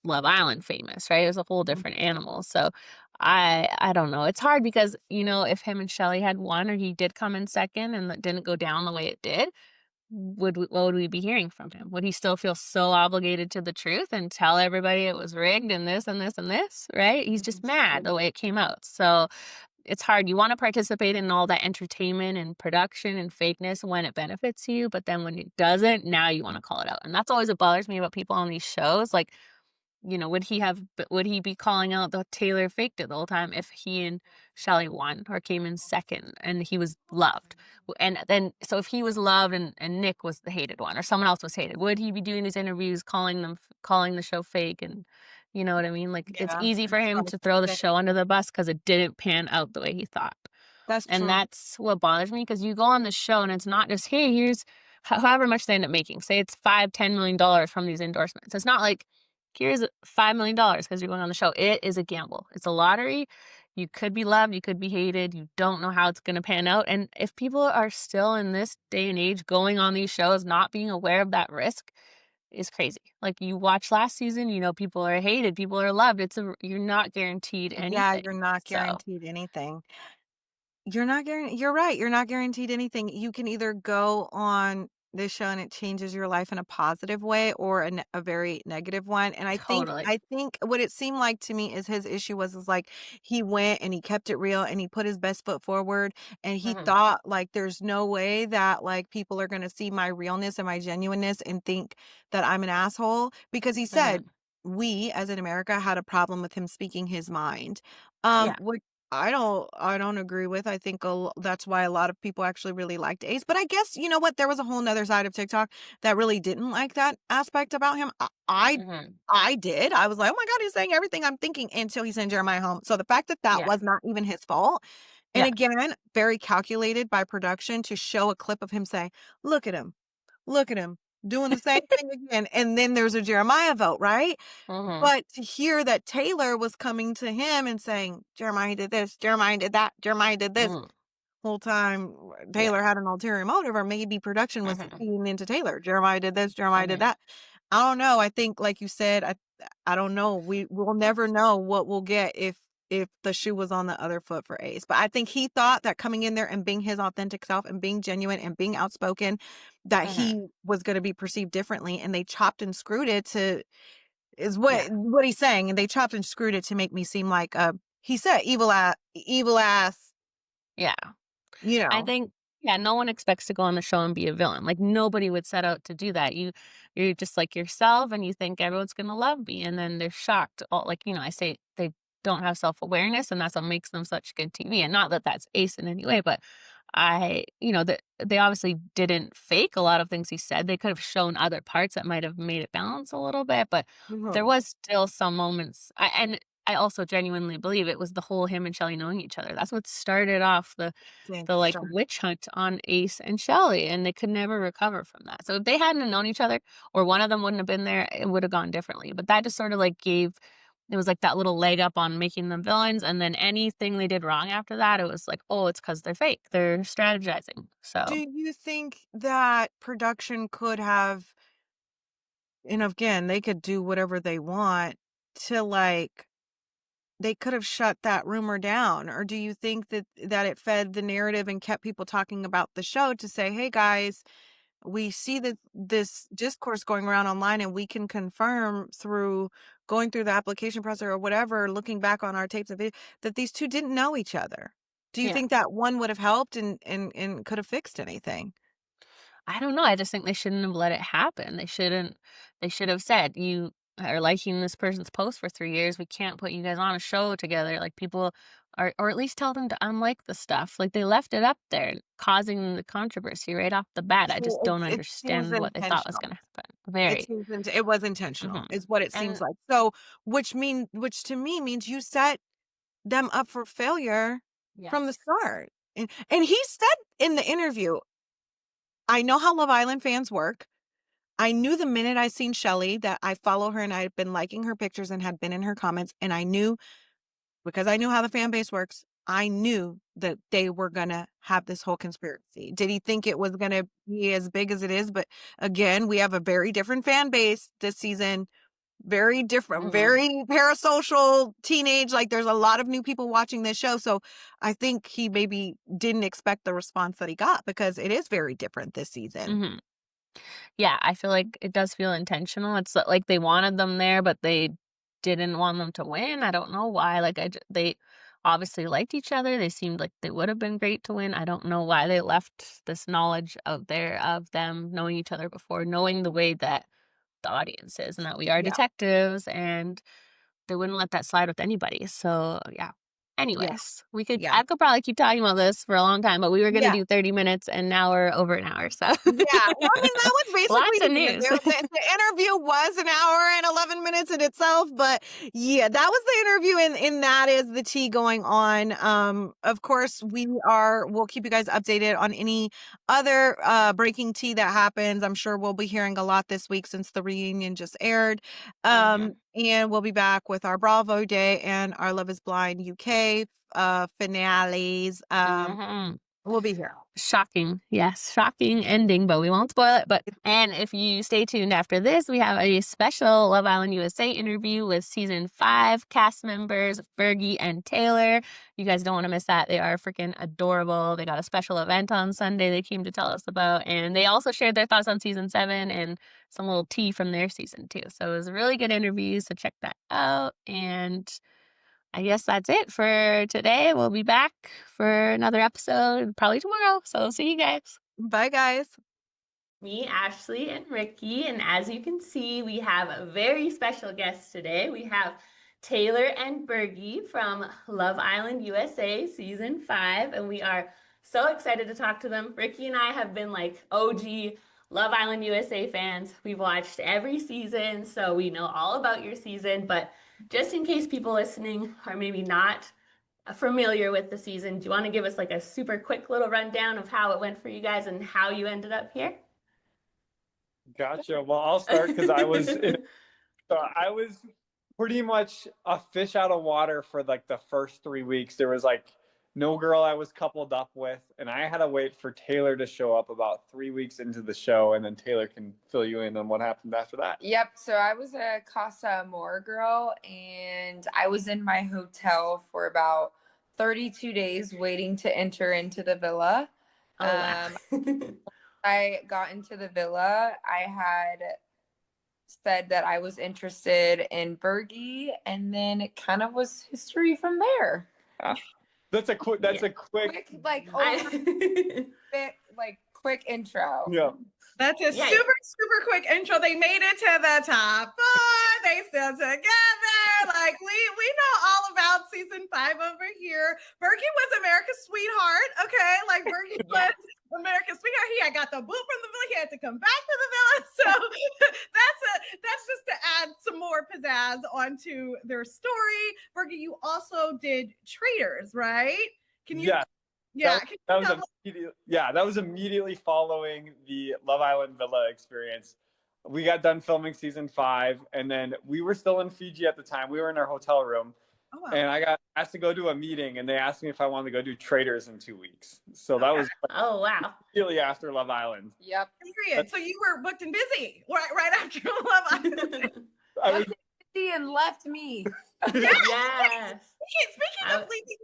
Speaker 3: Love Island famous, right? It was a whole different animal. So I don't know. It's hard because, if him and Shelly had won or he did come in second and that didn't go down the way it did, what would we be hearing from him? Would he still feel so obligated to the truth and tell everybody it was rigged and this and this and this, right? He's just mad the way it came out. So it's hard. You want to participate in all that entertainment and production and fakeness when it benefits you, but then when it doesn't, now you want to call it out. And that's always what bothers me about people on these shows. Like, would he be calling out the Taylor faked it the whole time if he and Shelly won or came in second and he was loved? And then, so if he was loved and Nick was the hated one or someone else was hated, would he be doing these interviews calling the show fake? And you know what I mean? Like it's
Speaker 2: Yeah,
Speaker 3: easy for
Speaker 2: that's
Speaker 3: him
Speaker 2: what I
Speaker 3: to throw the
Speaker 2: think.
Speaker 3: show under the bus because it didn't pan out the way he thought.
Speaker 2: That's
Speaker 3: And
Speaker 2: true.
Speaker 3: that's what bothers me because you go on the show and it's not just, hey, here's however much they end up making. Say it's $5-10 million from these endorsements. It's not like here's $5 million because you're going on the show. It is a gamble. It's a lottery. You could be loved, you could be hated, you don't know how it's gonna pan out, and if people are still in this day and age going on these shows not being aware of that risk is crazy. Like, you watch last season, you know, people are hated, people are loved, you're not guaranteed
Speaker 2: Yeah, you're
Speaker 3: anything,
Speaker 2: not
Speaker 3: so
Speaker 2: guaranteed anything. You're right, you're not guaranteed anything. You can either go on this show and it changes your life in a positive way or a very negative one, and
Speaker 3: totally.
Speaker 2: I think what it seemed like to me is his issue is like, he went and he kept it real and he put his best foot forward, and he
Speaker 3: Mhm,
Speaker 2: thought, like, there's no way that, like, people are gonna see my realness and my genuineness and think that I'm an asshole, because he said,
Speaker 3: mhm.
Speaker 2: we, as in America, had a problem with him speaking his mind.
Speaker 3: Yeah,
Speaker 2: Which I don't agree with. I think that's why a lot of people actually really liked Ace. But I guess, you know what? There was a whole nother side of TikTok that really didn't like that aspect about him.
Speaker 3: mhm,
Speaker 2: I did. I was like, oh my God, he's saying everything I'm thinking, until he sent Jeremiah home. So the fact that that
Speaker 3: yeah,
Speaker 2: was not even his fault. And
Speaker 3: yeah,
Speaker 2: again, very calculated by production to show a clip of him saying, look at him doing the same thing again. And then there's a Jeremiah vote, right?
Speaker 3: mhm,
Speaker 2: But to hear that Taylor was coming to him and saying, Jeremiah did this, Jeremiah did that, Jeremiah did this,
Speaker 3: mhm,
Speaker 2: whole time
Speaker 3: yeah,
Speaker 2: Taylor had an ulterior motive, or maybe production was
Speaker 3: mhm,
Speaker 2: feeding into Taylor. Jeremiah did this, Jeremiah did
Speaker 3: mhm,
Speaker 2: that. I don't know. I think, like you said, I don't know. We'll never know what we'll get if the shoe was on the other foot for Ace. But I think he thought that coming in there and being his authentic self and being genuine and being outspoken, that
Speaker 3: mhm,
Speaker 2: he was going to be perceived differently, and they chopped and screwed it to is
Speaker 3: yeah,
Speaker 2: what he's saying, and they chopped and screwed it to make me seem like he said evil ass,
Speaker 3: yeah.
Speaker 2: you
Speaker 3: I
Speaker 2: know.
Speaker 3: think, yeah, no one expects to go on the show and be a villain. Like, nobody would set out to do that. You're just like yourself, and you think everyone's gonna love me, and then they're shocked. All like, you know, I say they don't have self awareness, and that's what makes them such good TV. And not that that's Ace in any way, but you know, that they obviously didn't fake a lot of things he said. They could have shown other parts that might have made it balance a little bit, but there
Speaker 2: Mhm.
Speaker 3: was still some moments. And I also genuinely believe it was the whole him and Shelly knowing each other. That's what started off
Speaker 2: Think
Speaker 3: the, like,
Speaker 2: so.
Speaker 3: witch hunt on Ace and Shelly, and they could never recover from that. So if they hadn't have known each other, or one of them wouldn't have been there, it would have gone differently. But that just sort of, like, gave it was like that little leg up on making them villains, and then anything they did wrong after that, it was like, "Oh, it's because 'cause they're fake. They're strategizing."
Speaker 2: Do
Speaker 3: So,
Speaker 2: you think that production could have, and again, they could do whatever they want to, like, they could have shut that rumor down, or do you think that it fed the narrative and kept people talking about the show to say, hey guys, we see that this discourse going around online, and we can confirm through going through the application process or whatever, looking back on our tapes and video, that these two didn't know each other. Do you
Speaker 3: yeah.
Speaker 2: think that one would have helped and could have fixed anything?
Speaker 3: I don't know, I just think they shouldn't have let it happen. They should have said, "You are liking this person's post for 3 years, we can't put you guys on a show together." Like, people are, or at least tell them to unlike the stuff. Like, they left it up there, causing the controversy right off the bat. I
Speaker 2: See,
Speaker 3: just don't
Speaker 2: it seems
Speaker 3: understand what they thought was
Speaker 2: intentional.
Speaker 3: gonna happen. Very.
Speaker 2: It was intentional,
Speaker 3: Mhm.
Speaker 2: is what it seems
Speaker 3: And
Speaker 2: like. So, which to me means you set them up for failure from the
Speaker 3: yes.
Speaker 2: start. And he said in the interview, I know how Love Island fans work. I knew the minute I seen Shelly that I follow her and I had been liking her pictures and had been in her comments, and I knew, because I knew how the fan base works, I knew that they were gonna have this whole conspiracy. Did he think it was gonna be as big as it is? But again, we have a very different fan base this season. Very different,
Speaker 3: Mhm.
Speaker 2: very parasocial, teenage. Like, there's a lot of new people watching this show. So I think he maybe didn't expect the response that he got, because it is very different this season.
Speaker 3: Mhm. Yeah, I feel like it does feel intentional. It's like they wanted them there, but they didn't want them to win. I don't know why. Like, they obviously liked each other. They seemed like they would have been great to win. I don't know why they left this knowledge out there of them knowing each other before, knowing the way that the audience is, and that we are
Speaker 2: Yeah.
Speaker 3: detectives, and they wouldn't let that slide with anybody. So, yeah.
Speaker 2: Yeah.
Speaker 3: Anyways,
Speaker 2: Yeah.
Speaker 3: I could probably keep talking about this for a long time, but we were gonna
Speaker 2: Yeah.
Speaker 3: do 30 minutes, and now we're over an hour, so
Speaker 2: Yeah, well, I mean, that was basically
Speaker 3: lots of
Speaker 2: the
Speaker 3: news.
Speaker 2: interview. The interview was an hour and 11 minutes in itself, but yeah, that was the interview, and that is the tea going on. Of course, we'll keep you guys updated on any other breaking tea that happens. I'm sure we'll be hearing a lot this week since the reunion just aired.
Speaker 3: Mhm.
Speaker 2: And we'll be back with our Bravo Day and our Love is Blind UK finales. We'll be here.
Speaker 3: Shocking. Yes, shocking ending, but we won't spoil it. And if you stay tuned after this, we have a special Love Island USA interview with season 5 cast members, Bergie and Taylor. You guys don't want to miss that. They are freaking adorable. They got a special event on Sunday they came to tell us about, and they also shared their thoughts on season 7 and some little tea from their season 2. So it was a really good interview, so check that out. And I guess that's it for today. We'll be back for another episode probably tomorrow. So see you guys.
Speaker 2: Bye, guys.
Speaker 3: Me, Ashley, and Ricky. And as you can see, we have a very special guest today. We have Taylor and Bergie from Love Island USA season 5. And we are so excited to talk to them. Ricky and I have been like OG Love Island USA fans. We've watched every season, so we know all about your season. But just in case people listening are maybe not familiar with the season, do you want to give us like a super quick little rundown of how it went for you guys and how you ended up here?
Speaker 4: Gotcha. Well, I'll start because I was pretty much a fish out of water for like the first 3 weeks. There was like no girl I was coupled up with, and I had to wait for Taylor to show up about 3 weeks into the show, and then Taylor can fill you in on what happened after that.
Speaker 5: Yep. So I was a Casa Amor girl, and I was in my hotel for about 32 days waiting to enter into the villa.
Speaker 3: Oh, wow.
Speaker 5: I got into the villa. I had said that I was interested in Bergie, and then it kind of was history from there.
Speaker 4: That's a quick
Speaker 5: Quick intro.
Speaker 4: Yeah.
Speaker 2: That's a super quick intro. They made it to the top 4. They still together. Like we know all about season 5 over here. Bergie was America's sweetheart. Okay, like Bergie was America's sweetheart. He had got the boot from the villa. He had to come back to the villa. So that's just to add some more pizzazz onto their story. Bergie, you also did Traitors, right? Can you?
Speaker 4: Yeah. That was immediately following the Love Island Villa experience. We got done filming season 5, and then we were still in Fiji at the time. We were in our hotel room, and I got asked to go to a meeting, and they asked me if I wanted to go do Traitors in 2 weeks. So that was immediately after Love Island.
Speaker 5: Yep.
Speaker 2: Period. So you were booked and busy right after Love Island.
Speaker 4: I was
Speaker 5: busy and left me.
Speaker 3: Yes.
Speaker 2: Speaking of leaving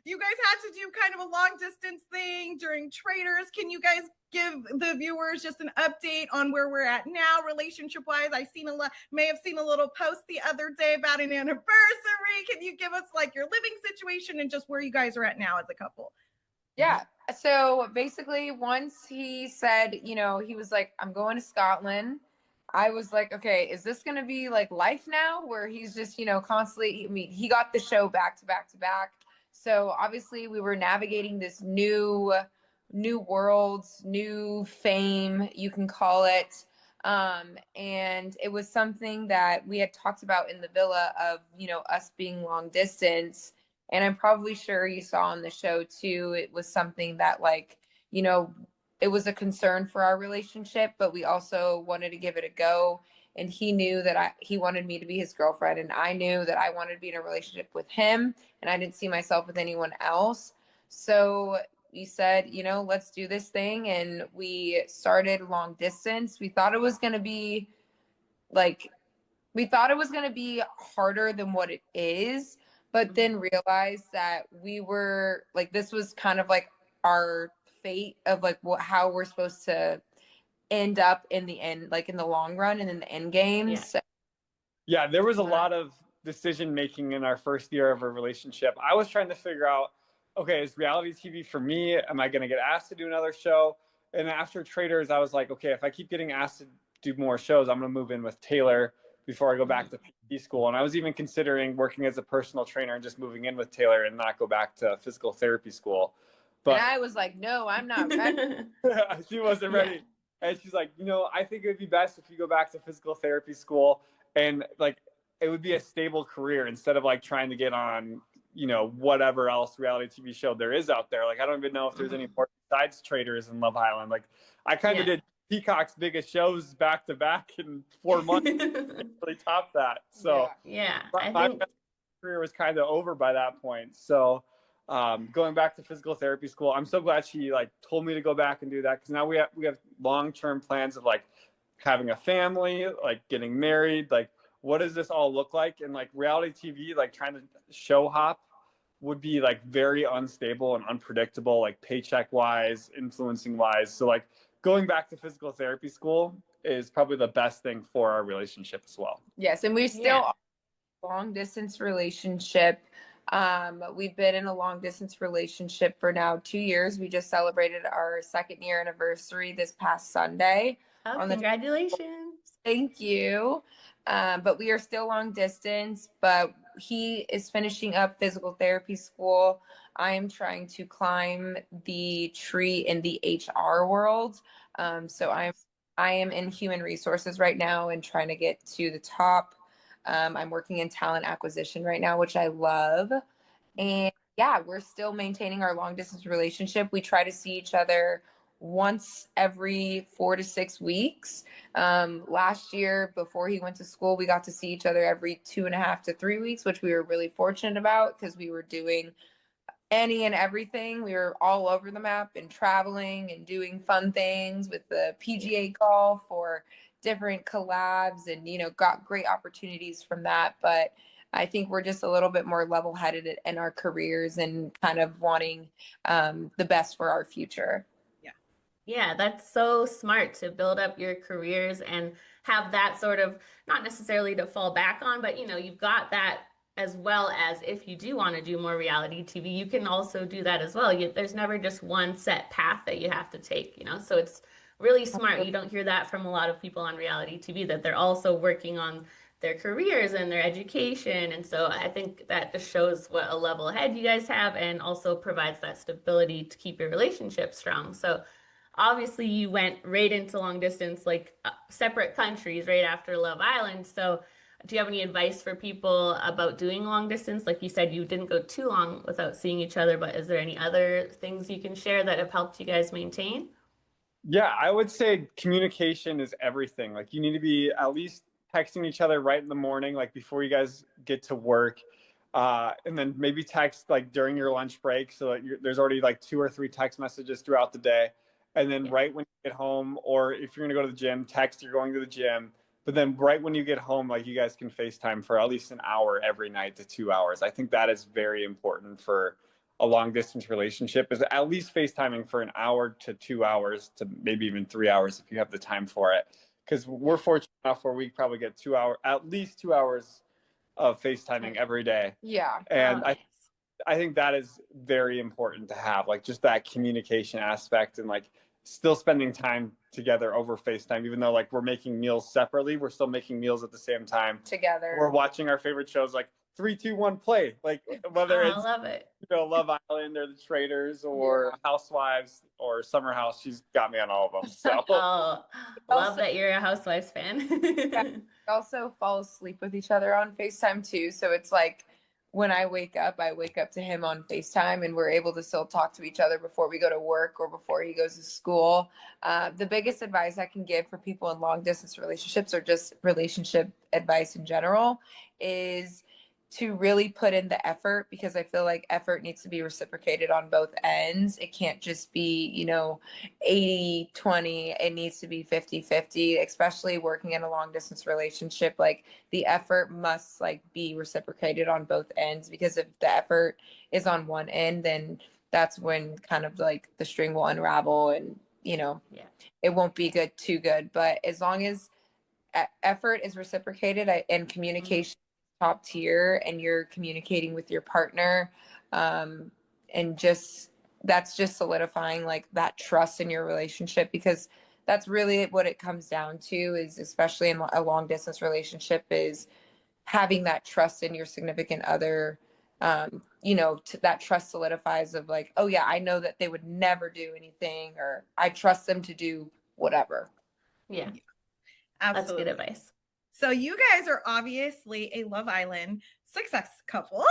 Speaker 2: you guys had to do kind of a long distance thing during Traitors. Can you guys give the viewers just an update on where we're at now, relationship wise? May have seen a little post the other day about an anniversary. Can you give us like your living situation and just where you guys are at now as a couple?
Speaker 5: Yeah. So basically, once he said, he was like, I'm going to Scotland. I was like, okay, is this going to be like life now where he's just, constantly, he got the show back to back to back. So obviously we were navigating this new world, new fame, you can call it. And it was something that we had talked about in the villa of, us being long distance. And I'm probably sure you saw on the show too, it was something that it was a concern for our relationship, but we also wanted to give it a go. And he knew that he wanted me to be his girlfriend, and I knew that I wanted to be in a relationship with him, and I didn't see myself with anyone else. So we said, let's do this thing. And we started long distance. We thought it was going to be harder than what it is, but then realized that we were this was kind of like our fate of how we're supposed to end up in the end, in the long run and in the end game.
Speaker 4: Yeah, there was a lot of decision making in our first year of a relationship. I was trying to figure out, okay, is reality TV for me? Am I going to get asked to do another show? And after Traitors, I was like, okay, if I keep getting asked to do more shows, I'm going to move in with Taylor before I go back to PT school. And I was even considering working as a personal trainer and just moving in with Taylor and not go back to physical therapy school. But
Speaker 5: and I was like, no, I'm not ready.
Speaker 4: She wasn't ready. Yeah. And she's like, I think it would be best if you go back to physical therapy school, and it would be a stable career instead of trying to get on, whatever else reality TV show there is out there. I don't even know if there's any more besides Traitors and Love Island. I kind of did Peacock's biggest shows back to back in 4 months. Really topped that. So
Speaker 3: yeah,
Speaker 4: my career was kind of over by that point. So going back to physical therapy school, I'm so glad she like told me to go back and do that, because now we have long-term plans of like having a family, like getting married, like what does this all look like? And like reality TV, like trying to show hop would be like very unstable and unpredictable, like paycheck wise, influencing wise. So like going back to physical therapy school is probably the best thing for our relationship as well.
Speaker 5: Yes, and we still long distance relationship. We've been in a long distance relationship for now 2 years. We just celebrated our 2nd year anniversary this past Sunday.
Speaker 3: Oh, congratulations.
Speaker 5: Thank you. But we are still long distance, but he is finishing up physical therapy school. I am trying to climb the tree in the HR world. So I am in human resources right now and trying to get to the top. I'm working in talent acquisition right now, which I love. And yeah, we're still maintaining our long distance relationship. We try to see each other once every 4 to 6 weeks. Last year, before he went to school, we got to see each other every 2.5 to 3 weeks, which we were really fortunate about because we were doing any and everything. We were all over the map and traveling and doing fun things with the PGA golf or different collabs, and got great opportunities from that. But I think we're just a little bit more level-headed in our careers and kind of wanting the best for our future.
Speaker 3: Yeah, that's so smart to build up your careers and have that sort of, not necessarily to fall back on, but you've got that, as well as if you do want to do more reality TV, you can also do that as well. There's never just one set path that you have to take, so it's really smart. You don't hear that from a lot of people on reality TV, that they're also working on their careers and their education. And so I think that just shows what a level head you guys have, and also provides that stability to keep your relationship strong. So obviously you went right into long distance, like separate countries right after Love Island. So do you have any advice for people about doing long distance? Like you said, you didn't go too long without seeing each other, but is there any other things you can share that have helped you guys maintain?
Speaker 4: Yeah, I would say communication is everything. Like you need to be at least texting each other right in the morning, like before you guys get to work. And then maybe text like during your lunch break, so that there's already like 2 or 3 text messages throughout the day. And then right when you get home, or if you're going to go to the gym, text you're going to the gym. But then right when you get home, like you guys can FaceTime for at least an hour every night to 2 hours. I think that is very important for a long distance relationship, is at least FaceTiming for an hour to 2 hours to maybe even 3 hours if you have the time for it. Because we're fortunate enough where we probably get 2 hours, at least 2 hours of FaceTiming every day.
Speaker 5: Yeah.
Speaker 4: And I think that is very important to have, like just that communication aspect, and like still spending time together over FaceTime, even though like we're making meals separately, we're still making meals at the same time
Speaker 5: together.
Speaker 4: We're watching our favorite shows, like 3, 2, 1, play. Like whether it's
Speaker 3: I love it.
Speaker 4: Love Island or The Traitors or Housewives or Summer House, she's got me on all of them. So
Speaker 3: love that you're a Housewives fan.
Speaker 5: We also fall asleep with each other on FaceTime too. So it's like when I wake up to him on FaceTime, and we're able to still talk to each other before we go to work or before he goes to school. The biggest advice I can give for people in long distance relationships, or just relationship advice in general, is to really put in the effort, because I feel like effort needs to be reciprocated on both ends. It can't just be, 80-20. It needs to be 50-50, especially working in a long distance relationship. Like the effort must be reciprocated on both ends, because if the effort is on one end, then that's when kind of the string will unravel, and it won't be too good. But as long as effort is reciprocated and communication top tier, and you're communicating with your partner, and that's just solidifying that trust in your relationship, because that's really what it comes down to, is especially in a long distance relationship, is having that trust in your significant other. That trust solidifies of oh yeah, I know that they would never do anything, or I trust them to do whatever.
Speaker 3: Yeah.
Speaker 2: Absolutely.
Speaker 3: That's good advice.
Speaker 2: So you guys are obviously a Love Island success couple.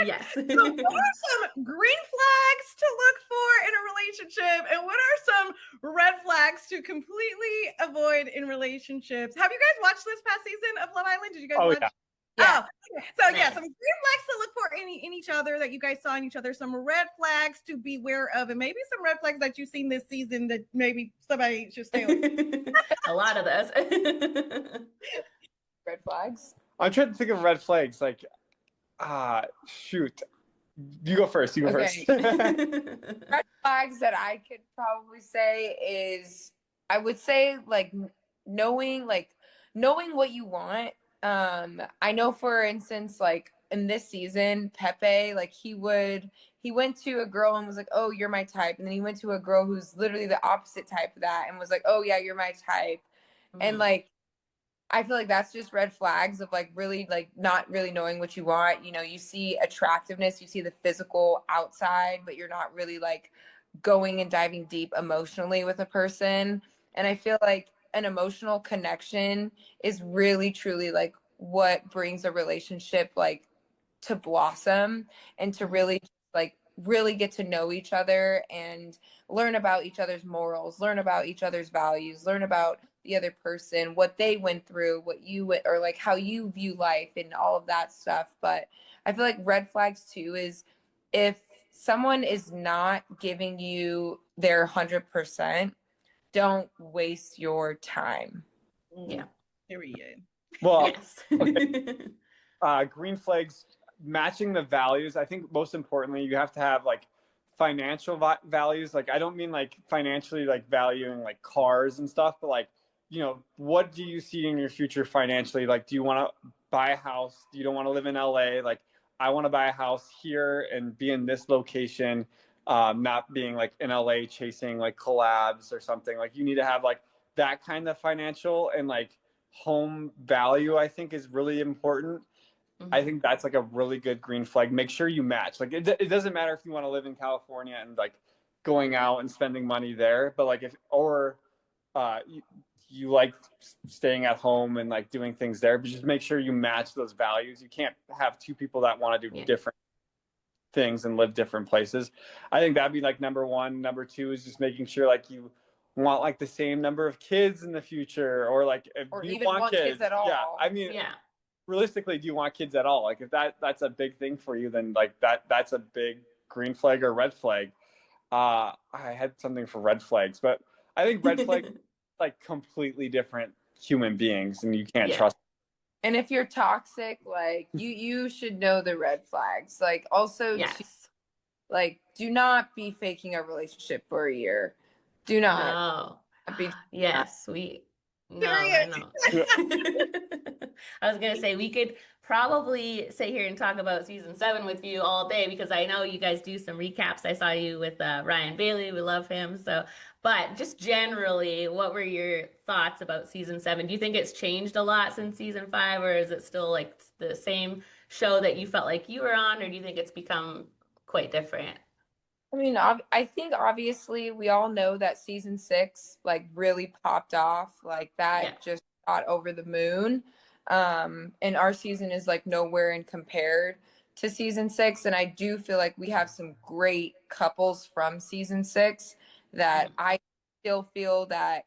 Speaker 3: Yes.
Speaker 2: So what are some green flags to look for in a relationship, and what are some
Speaker 6: red flags to completely avoid in relationships. Have you guys watched this past season of Love Island? Did you guys watch?
Speaker 4: Yeah.
Speaker 5: Yeah.
Speaker 6: Oh, okay. So yeah,
Speaker 3: Nice.
Speaker 6: some green flags to look for in each other that you guys saw in each other. Some red flags to be aware of, and maybe some red flags that you've seen this season that maybe somebody should stay away.
Speaker 7: A lot of those.
Speaker 5: Red flags.
Speaker 4: I'm trying to think of red flags. Like, shoot. You go first.
Speaker 5: Okay. Red flags that I could probably say is, I would say, like, knowing what you want. I know, for instance, like in this season, Pepe, like he went to a girl and was like, "Oh, you're my type," and then he went to a girl who's literally the opposite type of that and was like, "Oh yeah, you're my type," and like, I feel like that's just red flags of like really like not really knowing what you want. You know, you see attractiveness, you see the physical outside, but you're not really like going and diving deep emotionally with a person. And I feel like an emotional connection is really truly like what brings a relationship like to blossom and to really like really get to know each other and learn about each other's morals, learn about each other's values, learn about the other person, what they went through, what you went, or like how you view life and all of that stuff. But I feel like red flags too is if someone is not giving you their 100%, don't waste your time.
Speaker 7: Yeah.
Speaker 6: Period.
Speaker 4: Well,
Speaker 7: Yes.
Speaker 4: green flags, matching the values. I think most importantly, you have to have like financial values. Like, I don't mean like financially, like valuing like cars and stuff, but like, you know, what do you see in your future financially? Like, do you want to buy a house? You don't want to live in LA? Like, I want to buy a house here and be in this location, not being like in LA chasing like collabs or something. Like, you need to have like that kind of financial and like home value, I think, is really important. I think that's like a really good green flag. Make sure you match. Like, it doesn't matter if you want to live in California and like going out and spending money there, but like you like staying at home and like doing things there, but just make sure you match those values. You can't have two people that want to do different things and live different places. I think that'd be like number one. Number two is just making sure like you want like the same number of kids in the future, or like if
Speaker 5: Or
Speaker 4: you
Speaker 5: even want kids at all.
Speaker 4: Yeah, I mean, realistically, do you want kids at all? Like, if that's a big thing for you, then like that's a big green flag or red flag. I had something for red flags, but I think red flags like completely different human beings, and you can't trust.
Speaker 5: And if you're toxic, like you should know the red flags. Like, also, like, do not be faking a relationship for a year. Do not.
Speaker 7: No.
Speaker 5: Be
Speaker 7: yes, I know. I was gonna say we could probably sit here and talk about season 7 with you all day, because I know you guys do some recaps. I saw you with Ryan Bailey. We love him. So, but just generally, what were your thoughts about season 7? Do you think it's changed a lot since season 5, or is it still like the same show that you felt like you were on, or do you think it's become quite different?
Speaker 5: I mean, I think obviously we all know that season 6 like really popped off, like that just got over the moon. And our season is like nowhere in compared to season 6. And I do feel like we have some great couples from season 6 that I still feel that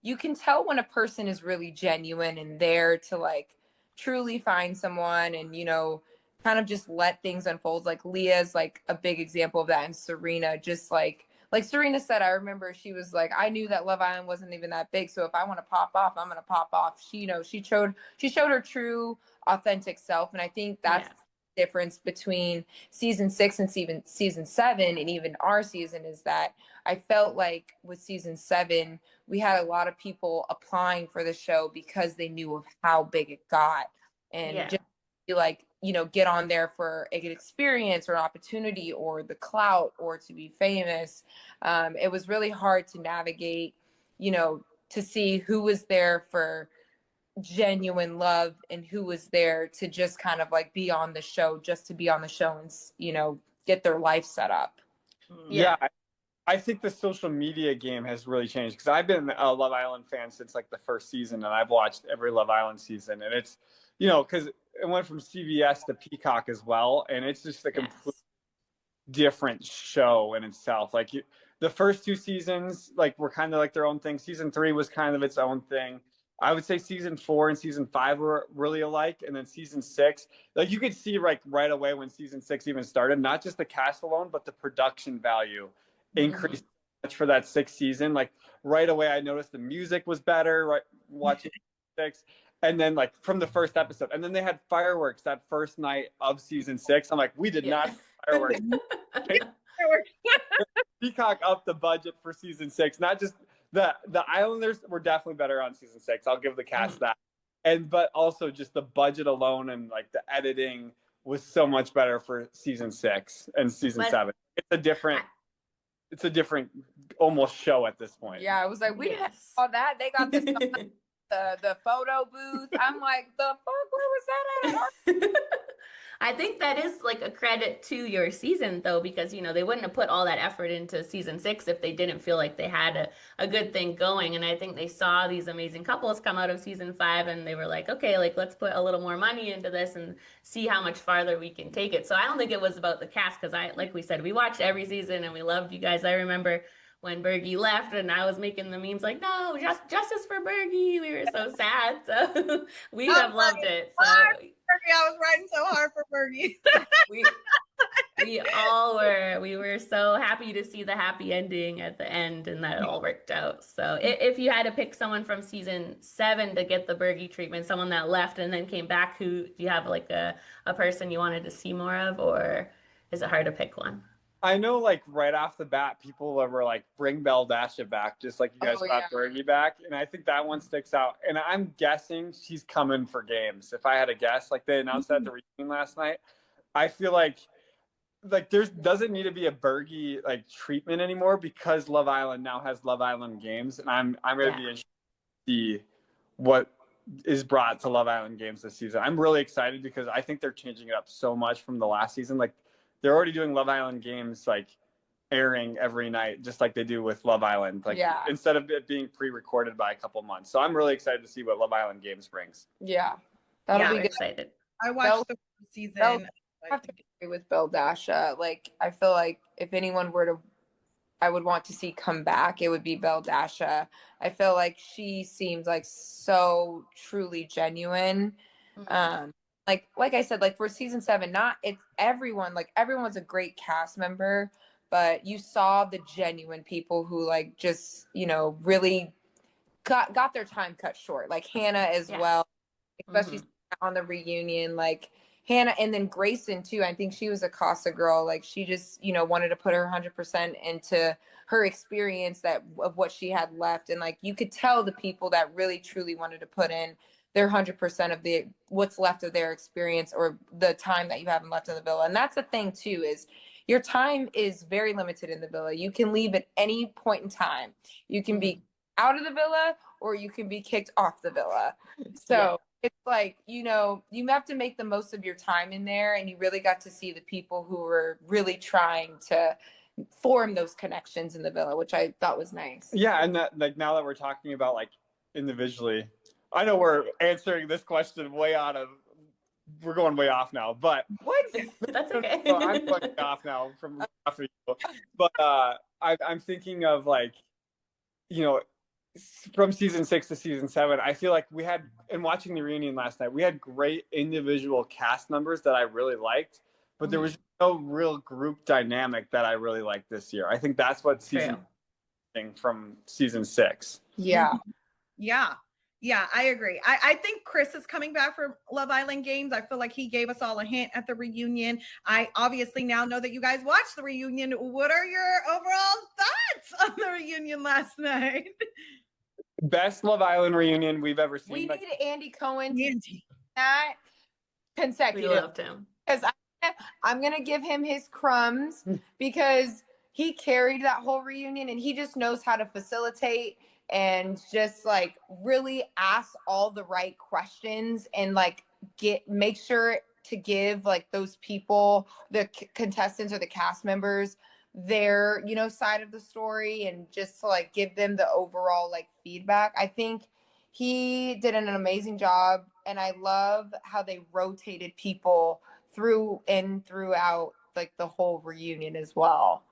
Speaker 5: you can tell when a person is really genuine and there to like truly find someone and, you know, kind of just let things unfold. Like Leah's like a big example of that, and Serena just like Serena said, I remember she was like, I knew that Love Island wasn't even that big, so if I want to pop off, I'm gonna pop off. She, you know, she showed her true authentic self, and I think that's the difference between season 6 and season 7 and even our season, is that I felt like with season 7 we had a lot of people applying for the show because they knew of how big it got, and just be like, you know, get on there for an experience or an opportunity or the clout or to be famous. It was really hard to navigate, you know, to see who was there for genuine love and who was there to just kind of like be on the show just to be on the show and, you know, get their life set up.
Speaker 4: I think the social media game has really changed, because I've been a Love Island fan since like the first season, and I've watched every Love Island season, and it's, you know, because it went from CBS to Peacock as well, and it's just a completely different show in itself. Like, the first 2 seasons like were kind of like their own thing. Season 3 was kind of its own thing. I would say season 4 and season 5 were really alike, and then season 6, like you could see like right away when season 6 even started, not just the cast alone, but the production value increased much for that 6th season. Like right away, I noticed the music was better. Right, watching 6, and then like from the first episode, and then they had fireworks that first night of season 6. I'm like, we did not have fireworks. Peacock upped the budget for season 6. Not just the Islanders were definitely better on season 6. I'll give the cast that, but also just the budget alone and like the editing was so much better for season 6 and season 7. It's a different almost show at this point.
Speaker 5: Yeah, I was like, we didn't have all that. They got the photo booth. I'm like, the fuck, where was that at?
Speaker 7: I think that is like a credit to your season though, because they wouldn't have put all that effort into season 6 if they didn't feel like they had a good thing going. And I think they saw these amazing couples come out of season 5 and they were like, okay, like let's put a little more money into this and see how much farther we can take it. So I don't think it was about the cast, because like we said, we watched every season and we loved you guys. I remember when Bergie left and I was making the memes like, no, justice for Bergie. We were so sad. So we have loved it. So
Speaker 6: I was writing so hard for Bergie.
Speaker 7: we all were. We were so happy to see the happy ending at the end and that it all worked out. So if you had to pick someone from season 7 to get the Bergie treatment, someone that left and then came back, do you have like a person you wanted to see more of, or is it hard to pick one?
Speaker 4: I know, like right off the bat, people were like, "Bring Beldasha back," just like you guys brought Bergie back, and I think that one sticks out. And I'm guessing she's coming for games. If I had to guess, like they announced that at the reunion last night, I feel like doesn't need to be a Bergie like treatment anymore, because Love Island now has Love Island games, and I'm going to be interested to see what is brought to Love Island games this season. I'm really excited because I think they're changing it up so much from the last season. Like they're already doing Love Island games like airing every night, just like they do with Love Island. Like instead of it being pre-recorded by a couple months. So I'm really excited to see what Love Island games brings.
Speaker 5: Yeah, that'll be good.
Speaker 7: Excited.
Speaker 6: I watched the season.
Speaker 5: I have to agree with Beldasha. Like I feel like if anyone I would want to see come back, it would be Beldasha. I feel like she seems like so truly genuine. Like I said, like for season 7, it's everyone, like everyone's a great cast member, but you saw the genuine people who like just, really got their time cut short. Like Hannah as well, especially on the reunion, like Hannah, and then Grayson too. I think she was a Casa girl. Like she just, wanted to put her 100% into her experience of what she had left. And like, you could tell the people that really truly wanted to put in their 100% of what's left of their experience or the time that you haven't left in the villa. And that's the thing too, is your time is very limited in the villa. You can leave at any point in time. You can be out of the villa or you can be kicked off the villa. So it's like, you have to make the most of your time in there. And you really got to see the people who were really trying to form those connections in the villa, which I thought was nice.
Speaker 4: Yeah. And that, like, now that we're talking about like individually, I know we're answering this question we're going way off now, but
Speaker 5: what?
Speaker 7: That's okay.
Speaker 4: So I'm going off now from after you. But I'm thinking of like, from season 6 to season 7, I feel like we had, in watching the reunion last night, we had great individual cast members that I really liked, but there was no real group dynamic that I really liked this year. I think that's what from season 6.
Speaker 5: Yeah.
Speaker 6: Yeah, I agree. I think Chris is coming back for Love Island games. I feel like he gave us all a hint at the reunion. I obviously now know that you guys watched the reunion. What are your overall thoughts on the reunion last night?
Speaker 4: Best Love Island reunion we've ever seen.
Speaker 5: We need Andy Cohen to do that consecutive.
Speaker 7: We loved him.
Speaker 5: Because I'm going to give him his crumbs because he carried that whole reunion and he just knows how to facilitate and just like really ask all the right questions and like make sure to give like those people, the contestants or the cast members, their side of the story, and just to like give them the overall like feedback. I think he did an amazing job, and I love how they rotated people throughout like the whole reunion as well.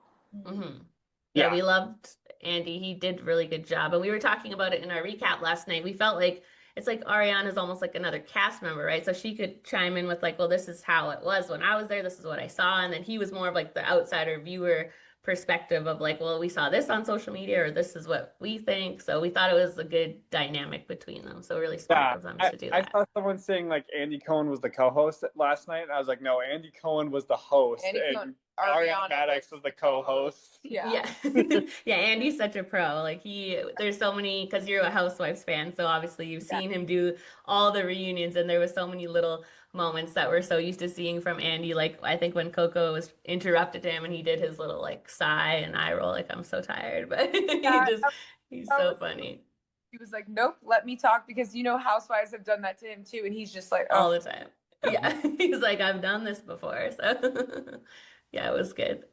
Speaker 7: Yeah, we loved Andy. He did a really good job. And we were talking about it in our recap last night. We felt like it's like Ariana's almost like another cast member, right? So she could chime in with like, well, this is how it was when I was there. This is what I saw. And then he was more of like the outsider viewer perspective of like, well, we saw this on social media or this is what we think. So we thought it was a good dynamic between them. So really smart of them to do
Speaker 4: I
Speaker 7: that.
Speaker 4: saw someone saying like Andy Cohen was the co-host last night. And I was like, no, Andy Cohen was the host. And Ariana Maddox was the co-host.
Speaker 7: Yeah. Yeah, Andy's such a pro. Like there's so many, because you're a Housewives fan, so obviously you've seen him do all the reunions, and there was so many little moments that we're so used to seeing from Andy. Like I think when Coco was interrupted him and he did his little like sigh and eye roll, like I'm so tired, but he's so funny.
Speaker 5: He was like, nope, let me talk, because Housewives have done that to him too, and he's just like,
Speaker 7: all the time. Yeah, he's like, I've done this before, so yeah, it was good.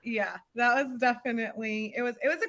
Speaker 6: Yeah, that was definitely it was a good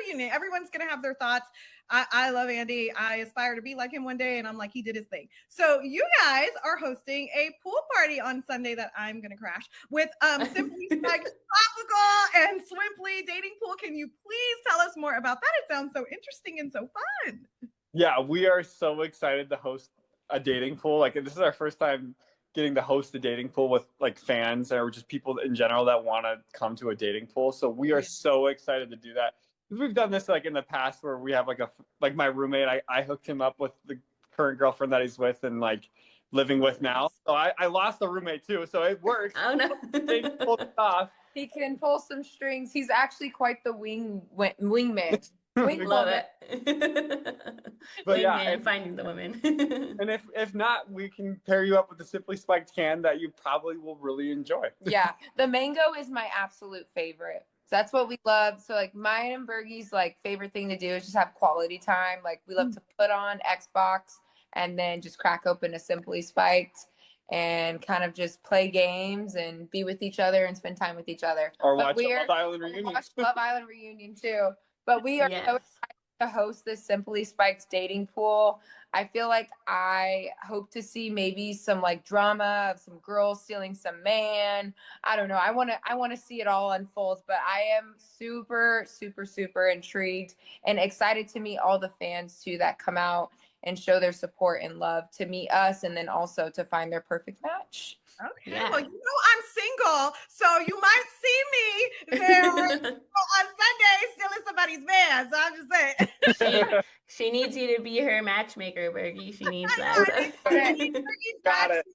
Speaker 6: reunion. Everyone's gonna have their thoughts. I love Andy. I aspire to be like him one day, and I'm like, he did his thing. So you guys are hosting a pool party on Sunday that I'm gonna crash with Simply Spiked Tropical and Swimply Dating Pool. Can you please tell us more about that? It sounds so interesting and so fun.
Speaker 4: Yeah, we are so excited to host a dating pool. Like this is our first time getting to host a dating pool with like fans or just people in general that want to come to a dating pool. So we are so excited to do that. We've done this like in the past where we have like my roommate, I hooked him up with the current girlfriend that he's with and like living with now. So I lost the roommate too. So it works.
Speaker 7: Oh no.
Speaker 5: He can pull some strings. He's actually quite the wingman.
Speaker 7: Love it.
Speaker 4: But yeah,
Speaker 7: and finding the women.
Speaker 4: And if not, we can pair you up with the Simply Spiked can that you probably will really enjoy.
Speaker 5: Yeah, the mango is my absolute favorite. So that's what we love. So like mine and Bergie's like favorite thing to do is just have quality time. Like we love to put on Xbox and then just crack open a Simply Spiked and kind of just play games and be with each other and spend time with each other.
Speaker 4: Or watch Love Island reunion.
Speaker 5: Watch Love Island reunion too. But we are so excited to host this Simply Spiked dating pool. I feel like I hope to see maybe some like drama of some girls stealing some man. I don't know. I want to see it all unfold, but I am super, super, super intrigued and excited to meet all the fans too that come out and show their support and love to meet us and then also to find their perfect match.
Speaker 6: Okay, well, I'm single, so you might see me there on Sunday stealing somebody's man. So I'm just saying.
Speaker 7: She needs you to be her matchmaker, Bergie. She needs that.
Speaker 4: Got it.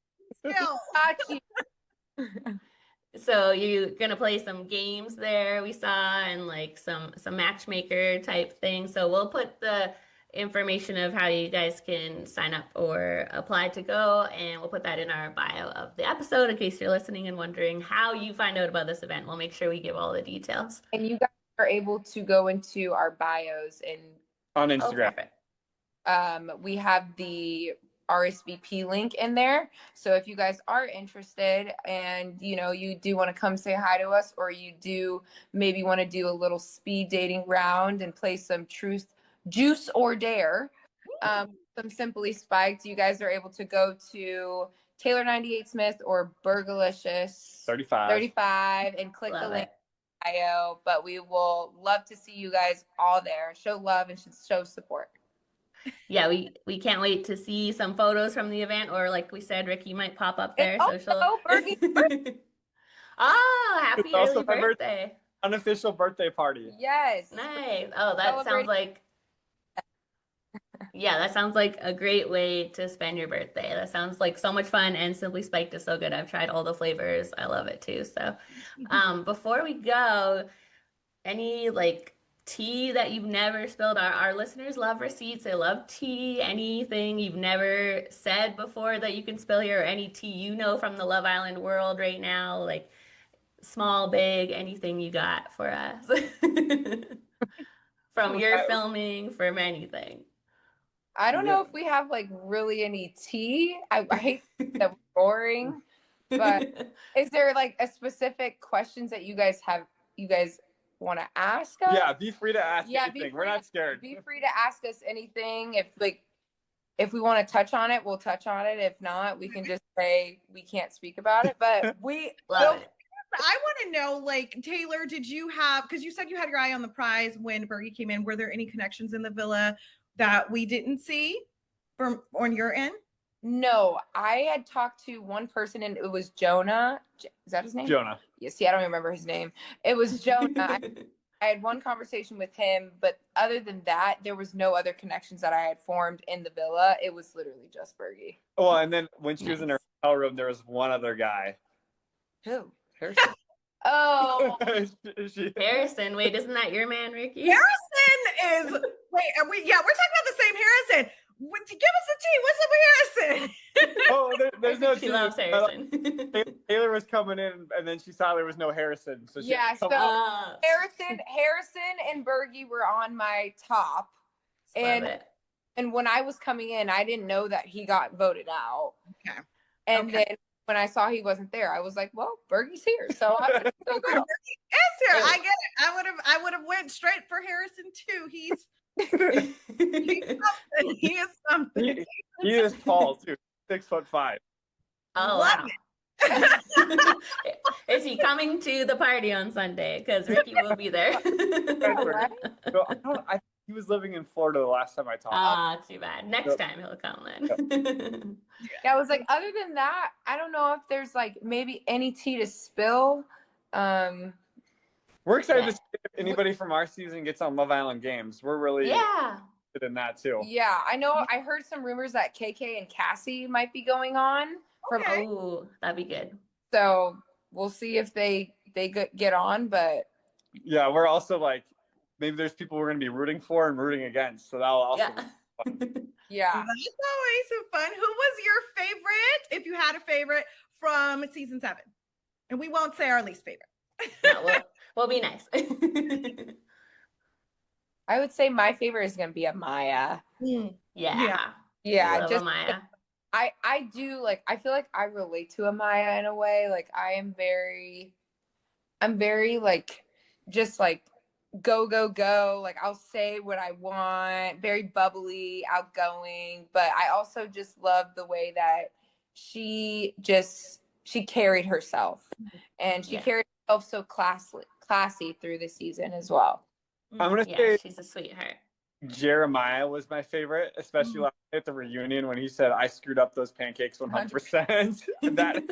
Speaker 7: So you're gonna play some games there, we saw, and like some matchmaker type things. So we'll put the information of how you guys can sign up or apply to go, and we'll put that in our bio of the episode in case you're listening and wondering how you find out about this event. We'll make sure we give all the details.
Speaker 5: And you guys are able to go into our bios and
Speaker 4: on Instagram.
Speaker 5: We have the RSVP link in there. So if you guys are interested and you do want to come say hi to us, or you do maybe want to do a little speed dating round and play some Juice or Dare, some Simply Spiked, you guys are able to go to Taylor 98 Smith or Burgalicious 35 and click the link in bio. But we will love to see you guys all there. Show love and show support.
Speaker 7: Yeah, we can't wait to see some photos from the event, or like we said, Ricky might pop up there.
Speaker 5: Bergie.
Speaker 7: Oh, happy early birthday.
Speaker 4: Unofficial birthday party.
Speaker 5: Yes.
Speaker 7: Nice. Oh, that sounds like that sounds like a great way to spend your birthday. That sounds like so much fun, and Simply Spiked is so good. I've tried all the flavors. I love it too. So before we go, any like tea that you've never spilled? Our listeners love receipts. They love tea. Anything you've never said before that you can spill here, or any tea from the Love Island world right now, like small, big, anything you got for us from your filming, from anything.
Speaker 5: I don't know if we have like really any tea. I hate that we're boring, but is there like a specific questions that you guys want to ask us?
Speaker 4: Yeah, be free to ask anything. We're not scared.
Speaker 5: Be free to ask us anything. If we want to touch on it, we'll touch on it. If not, we can just say we can't speak about it. But we
Speaker 7: love it.
Speaker 6: I want to know, like, Taylor, did you have, because you said you had your eye on the prize when Bergie came in, were there any connections in the villa that we didn't see from on your end?
Speaker 5: No, I had talked to one person and it was Jonah. Is that his name?
Speaker 4: Jonah.
Speaker 5: Yeah, see, I don't remember his name. It was Jonah. I had one conversation with him, but other than that, there was no other connections that I had formed in the villa. It was literally just Bergie.
Speaker 4: Oh, and then when she was in her hotel room, there was one other guy.
Speaker 5: Who?
Speaker 4: Harrison.
Speaker 5: Oh,
Speaker 7: Harrison. Wait, isn't that your man, Ricky?
Speaker 6: Harrison is, wait, are we, yeah, we're talking about the same Harrison. Give us the tea. What's up with Harrison?
Speaker 4: Oh, there's no.
Speaker 7: She loves Harrison.
Speaker 4: Taylor was coming in, and then she saw there was no Harrison. So she
Speaker 5: yeah. So
Speaker 7: Love
Speaker 5: Harrison and Bergie were on my top, and when I was coming in, I didn't know that he got voted out.
Speaker 6: Okay.
Speaker 5: And then when I saw he wasn't there, I was like, "Well, Bergie's here, so I'm gonna still go."
Speaker 6: Yes, sir. I get it. I would have went straight for Harrison too. He's something. He is something.
Speaker 4: He is tall too, 6'5".
Speaker 7: Oh wow. Is he coming to the party on Sunday? Because Ricky will be there.
Speaker 4: So I think he was living in Florida the last time I talked.
Speaker 7: Too bad. Next time he'll come then.
Speaker 5: Yeah, I was like, other than that, I don't know if there's like maybe any tea to spill.
Speaker 4: We're excited to see if anybody from our season gets on Love Island Games. We're really interested in that too.
Speaker 5: Yeah, I know. I heard some rumors that KK and Cassie might be going on.
Speaker 7: Oh, that'd be good.
Speaker 5: So we'll see if they get on. But
Speaker 4: yeah, we're also like, maybe there's people we're going to be rooting for and rooting against. So that'll also be fun.
Speaker 5: Yeah.
Speaker 6: That's always so fun. Who was your favorite, if you had a favorite, from season 7? And we won't say our least favorite.
Speaker 7: No, we'll be nice.
Speaker 5: I would say my favorite is going to be Amaya.
Speaker 7: Yeah.
Speaker 5: Just
Speaker 7: Amaya.
Speaker 5: I do, like, I feel like I relate to Amaya in a way. Like, I'm very like, just like, go. Like, I'll say what I want, very bubbly, outgoing, but I also just love the way that she carried herself, and she carried herself so classy through the season as well.
Speaker 4: I'm going to say
Speaker 7: she's a sweetheart.
Speaker 4: Jeremiah was my favorite, especially last night at the reunion when he said, "I screwed up those pancakes 100%. That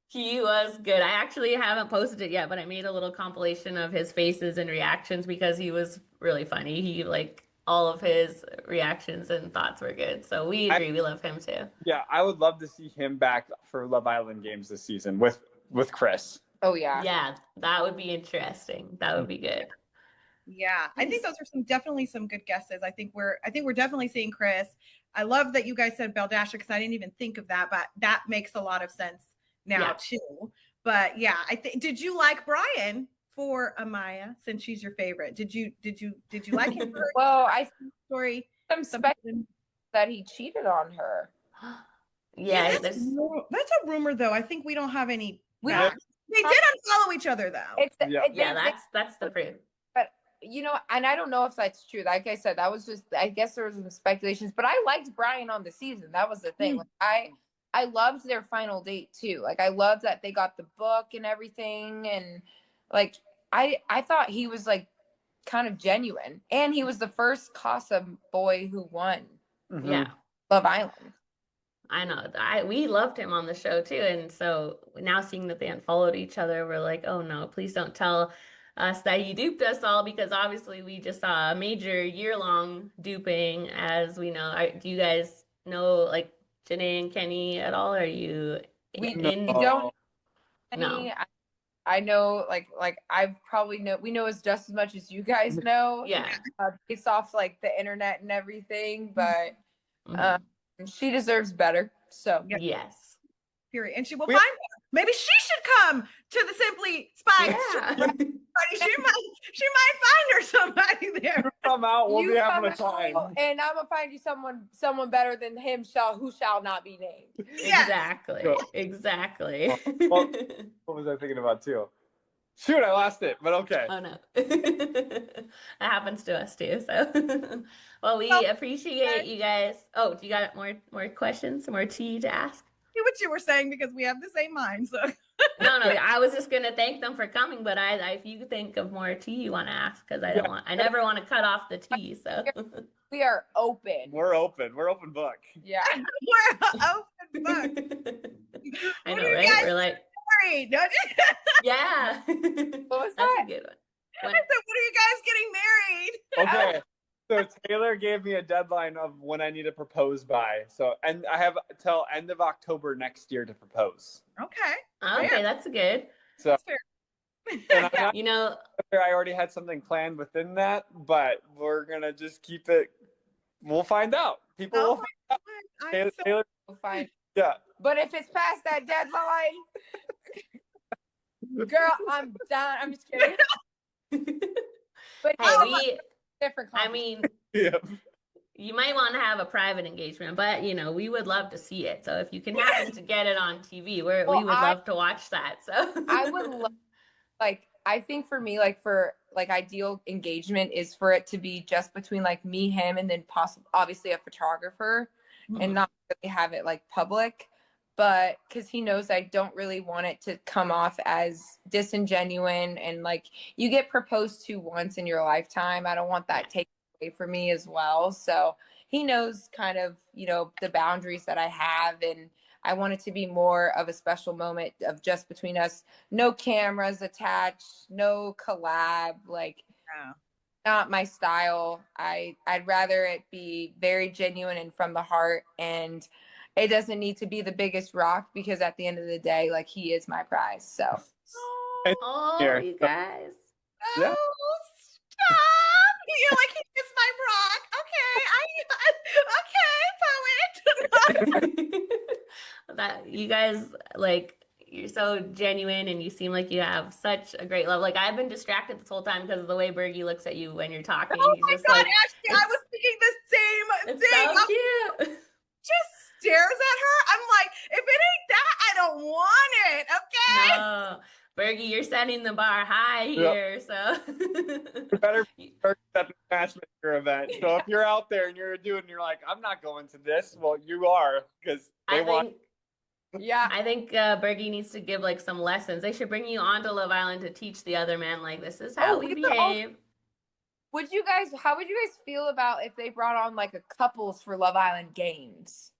Speaker 7: He was good. I actually haven't posted it yet, but I made a little compilation of his faces and reactions because he was really funny. He, like, all of his reactions and thoughts were good. So we agree. We love him too.
Speaker 4: Yeah, I would love to see him back for Love Island Games this season with Chris.
Speaker 5: Oh yeah.
Speaker 7: Yeah, that would be interesting. That would be good.
Speaker 6: Yeah, I think those are definitely some good guesses. I think we're definitely seeing Chris. I love that you guys said Baldasha because I didn't even think of that, but that makes a lot of sense now too. But yeah, I think, did you like Bryan for Amaya since she's your favorite? Did you like him for
Speaker 5: well, I
Speaker 6: story?
Speaker 5: I'm expecting that he cheated on her.
Speaker 7: Yeah,
Speaker 6: that's a rumor though. I think we don't have any. They did unfollow each other though.
Speaker 7: That's the proof.
Speaker 5: But you know, and I don't know if that's true. Like I said, that was just, I guess there was some speculations. But I liked Bryan on the season. That was the thing. Like, I loved their final date too. Like, I loved that they got the book and everything, and like I thought he was like kind of genuine, and he was the first Casa boy who won.
Speaker 7: Yeah,
Speaker 5: Love Island.
Speaker 7: I know. We loved him on the show too, and so now seeing that they unfollowed each other, we're like, oh no, please don't tell us that you duped us all, because obviously we just saw a major year-long duping, as we know. Do you guys know, like, Janae and Kenny at all? Are you
Speaker 5: we don't Kenny?
Speaker 7: No.
Speaker 5: I know, like I probably know, we know just as much as you guys know. Based off like the internet and everything, but she deserves better. So
Speaker 7: yes.
Speaker 6: Period. And she will find her. Maybe she should come to the Simply Spice.
Speaker 7: Yeah.
Speaker 6: She might find her somebody there.
Speaker 4: Come out, we'll be having a time.
Speaker 5: And I'm gonna find you someone better than him, who shall not be named.
Speaker 7: Exactly. Exactly.
Speaker 4: Well, what was I thinking about too? Shoot, I lost it, but okay.
Speaker 7: Oh no. That happens to us too. So well, we appreciate you guys. Oh, do you got more questions, more tea to ask?
Speaker 6: what you were saying because we have the same mind. So
Speaker 7: No, I was just gonna thank them for coming, but if you think of more tea you want to ask, because I never want to cut off the tea. So
Speaker 5: We are open.
Speaker 4: We're open book.
Speaker 5: Yeah.
Speaker 6: we're open book.
Speaker 7: I know,
Speaker 6: What are you
Speaker 7: right?
Speaker 6: guys
Speaker 7: We're like,
Speaker 6: married? Don't you?
Speaker 7: yeah.
Speaker 5: What was
Speaker 7: That's
Speaker 5: that?
Speaker 7: a good one.
Speaker 6: I said, when are you guys getting married?
Speaker 4: Okay. So Taylor gave me a deadline of when I need to propose by. So, and I have till end of October next year to propose.
Speaker 6: Okay.
Speaker 7: Okay, that's good.
Speaker 4: So,
Speaker 6: That's fair.
Speaker 4: and I'm not
Speaker 7: You know,
Speaker 4: sure I already had something planned within that, but we're gonna just keep it. We'll find out. People will find out.
Speaker 6: I'm so
Speaker 4: Taylor,
Speaker 5: Fine.
Speaker 4: yeah.
Speaker 5: But if it's past that deadline, girl, I'm done. I'm just kidding. But
Speaker 7: hey,
Speaker 5: different.
Speaker 7: I mean,
Speaker 4: Yeah.
Speaker 7: you might want to have a private engagement, but we would love to see it. So if you can happen to get it on TV, we would love to watch that. So
Speaker 5: I would love, I think for me, for ideal engagement is for it to be just between me, him, and then obviously a photographer, and not really have it public. But because he knows I don't really want it to come off as disingenuine and you get proposed to once in your lifetime. I don't want that taken away from me as well. So he knows kind of, the boundaries that I have, and I want it to be more of a special moment of just between us. No cameras attached, no collab, not my style. I'd rather it be very genuine and from the heart, and it doesn't need to be the biggest rock because at the end of the day, he is my prize. So.
Speaker 7: Oh, you guys.
Speaker 4: Yeah.
Speaker 6: Oh, stop! You're like, he is my rock. Okay, okay, poet.
Speaker 7: That you guys you're so genuine and you seem like you have such a great love. I've been distracted this whole time because of the way Bergie looks at you when you're talking.
Speaker 6: Oh
Speaker 7: He's
Speaker 6: my
Speaker 7: just
Speaker 6: God, Ashley, I was thinking the same
Speaker 7: it's
Speaker 6: thing.
Speaker 7: so cute.
Speaker 6: Just stares at her. I'm like, if it ain't that, I don't want it. Okay.
Speaker 7: No, Bergie, you're setting the bar high here. So
Speaker 4: You better start at the matchmaker event. So if you're out there and you're a dude and you're like, I'm not going to this, well, you are, because they want.
Speaker 5: Yeah,
Speaker 7: I think Bergie needs to give some lessons. They should bring you onto Love Island to teach the other men this is how we behave.
Speaker 5: how would you guys feel about if they brought on a couples for Love Island games?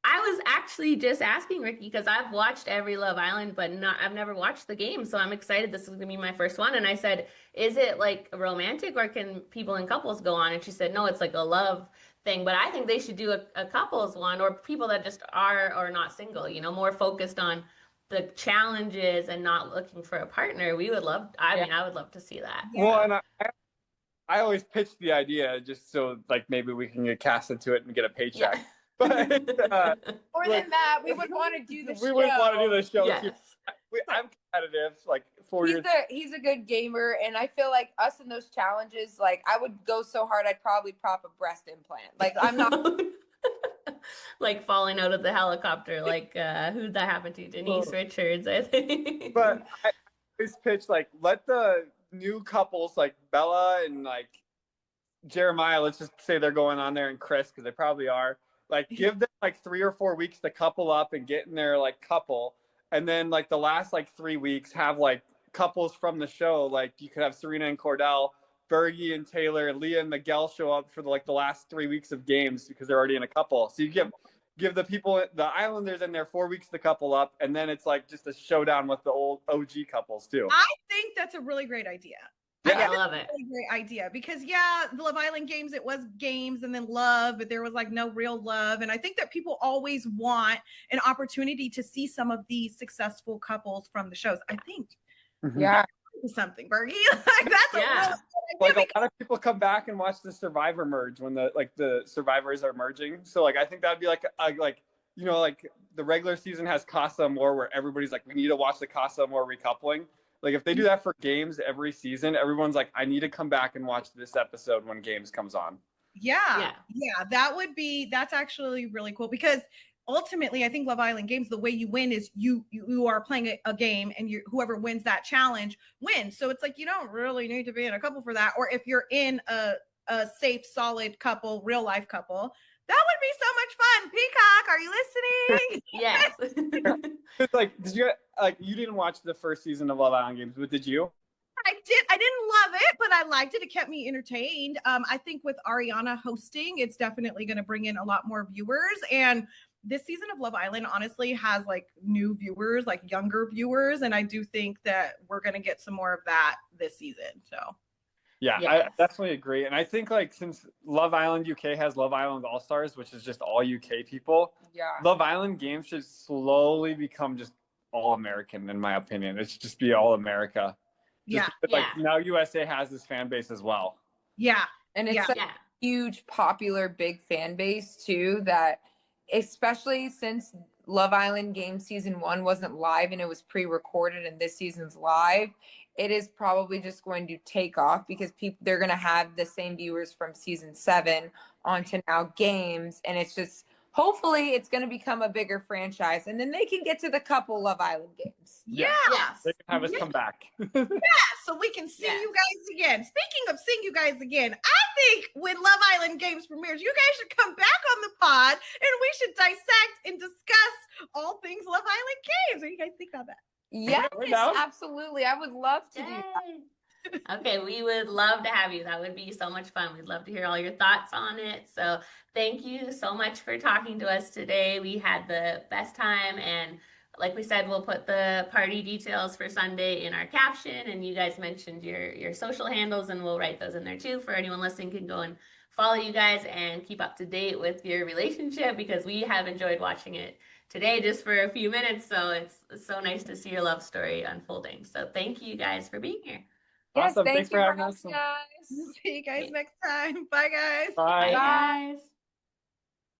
Speaker 7: I was actually just asking Ricky because I've watched every Love Island, but I've never watched the game. So I'm excited. This is going to be my first one. And I said, is it romantic or can people in couples go on? And she said, no, it's a love thing. But I think they should do a couples one, or people that just are or not single, more focused on the challenges and not looking for a partner. We would love, I would love to see that.
Speaker 4: Well, and I always pitch the idea just so maybe we can get cast into it and get a paycheck.
Speaker 7: Yeah.
Speaker 4: But
Speaker 5: More than that, we would want to do the show.
Speaker 4: We would want to do the show
Speaker 7: Yes.
Speaker 4: too. I'm competitive, 4 years.
Speaker 5: He's a good gamer, and I feel like us in those challenges, I would go so hard I'd probably prop a breast implant. I'm not
Speaker 7: falling out of the helicopter, who'd that happen to? Denise Richards, I think.
Speaker 4: But I always pitch let the new couples Bella and Jeremiah, let's just say they're going on there, and Chris, because they probably are. Give them 3 or 4 weeks to couple up and get in their couple, and then the last 3 weeks have couples from the show. You could have Serena and Cordell, Bergie and Taylor, and Leah and Miguel show up for the last 3 weeks of games because they're already in a couple. So you give the people, the Islanders in there 4 weeks to couple up, and then it's just a showdown with the old OG couples too.
Speaker 6: I think that's a really great idea.
Speaker 7: Yeah, I love it.
Speaker 6: Really great idea because the Love Island games, it was games and then love, but there was no real love. And I think that people always want an opportunity to see some of these successful couples from the shows. I think.
Speaker 5: Yeah.
Speaker 6: Something, Bergie. That's a really
Speaker 4: a lot of people come back and watch the Survivor merge when the survivors are merging. So I think that'd be the regular season has Casa Amor where everybody's we need to watch the Casa Amor recoupling. If they do that for games every season, everyone's I need to come back and watch this episode when games comes on.
Speaker 6: Yeah. That's actually really cool because ultimately I think Love Island games, the way you win is you are playing a game and whoever wins that challenge wins. So it's you don't really need to be in a couple for that. Or if you're in a safe, solid couple, real life couple, that would would be so much fun. Peacock, are you listening?
Speaker 7: Yes.
Speaker 4: It's like, did you like? You didn't watch the first season of Love Island Games, but did you?
Speaker 6: I did. I didn't love it, but I liked it. It kept me entertained. I think with Ariana hosting, it's definitely going to bring in a lot more viewers. And this season of Love Island honestly has like new viewers, like younger viewers. And I do think that we're going to get some more of that this season. So
Speaker 4: Yeah,
Speaker 7: Yes.
Speaker 4: I definitely agree. And I think like since Love Island UK has Love Island All Stars, which is just all UK people,
Speaker 5: Yeah.
Speaker 4: Love Island Games should slowly become just all American, in my opinion. It should just be all America.
Speaker 6: yeah,
Speaker 4: Just because, like
Speaker 7: Yeah.
Speaker 4: now USA has this fan base as well.
Speaker 6: yeah,
Speaker 5: And it's
Speaker 6: Yeah.
Speaker 5: such
Speaker 7: Yeah.
Speaker 5: a huge, popular, big fan base too, that especially since Love Island Game Season 1 wasn't live and it was pre-recorded and this season's live, it is probably just going to take off because they're going to have the same viewers from Season 7 onto now games. And it's just, hopefully it's going to become a bigger franchise and then they can get to the couple Love Island games.
Speaker 6: yeah.
Speaker 7: Yes.
Speaker 4: They can have us come back.
Speaker 6: So we can see
Speaker 7: Yes.
Speaker 6: you guys again. Speaking of seeing you guys again, I think when Love Island Games premieres, you guys should come back on the pod and we should dissect and discuss all things Love Island Games. What do you guys think about that?
Speaker 5: Yes,
Speaker 4: we're down.
Speaker 5: absolutely. I would love to do that.
Speaker 7: Yay. Okay, we would love to have you. That would be so much fun. We'd love to hear all your thoughts on it. So thank you so much for talking to us today. We had the best time, and like we said, we'll put the party details for Sunday in our caption, and you guys mentioned your social handles, and we'll write those in there too for anyone listening can go and follow you guys and keep up to date with your relationship, because we have enjoyed watching it today just for a few minutes. So it's so nice to see your love story unfolding. So thank you guys for being here.
Speaker 5: Yes,
Speaker 4: Awesome.
Speaker 5: thank
Speaker 4: Thanks
Speaker 5: you
Speaker 4: for
Speaker 5: for
Speaker 4: having us.
Speaker 5: having us.
Speaker 6: See you guys next time. Bye, guys.
Speaker 4: Bye.
Speaker 7: Bye, guys.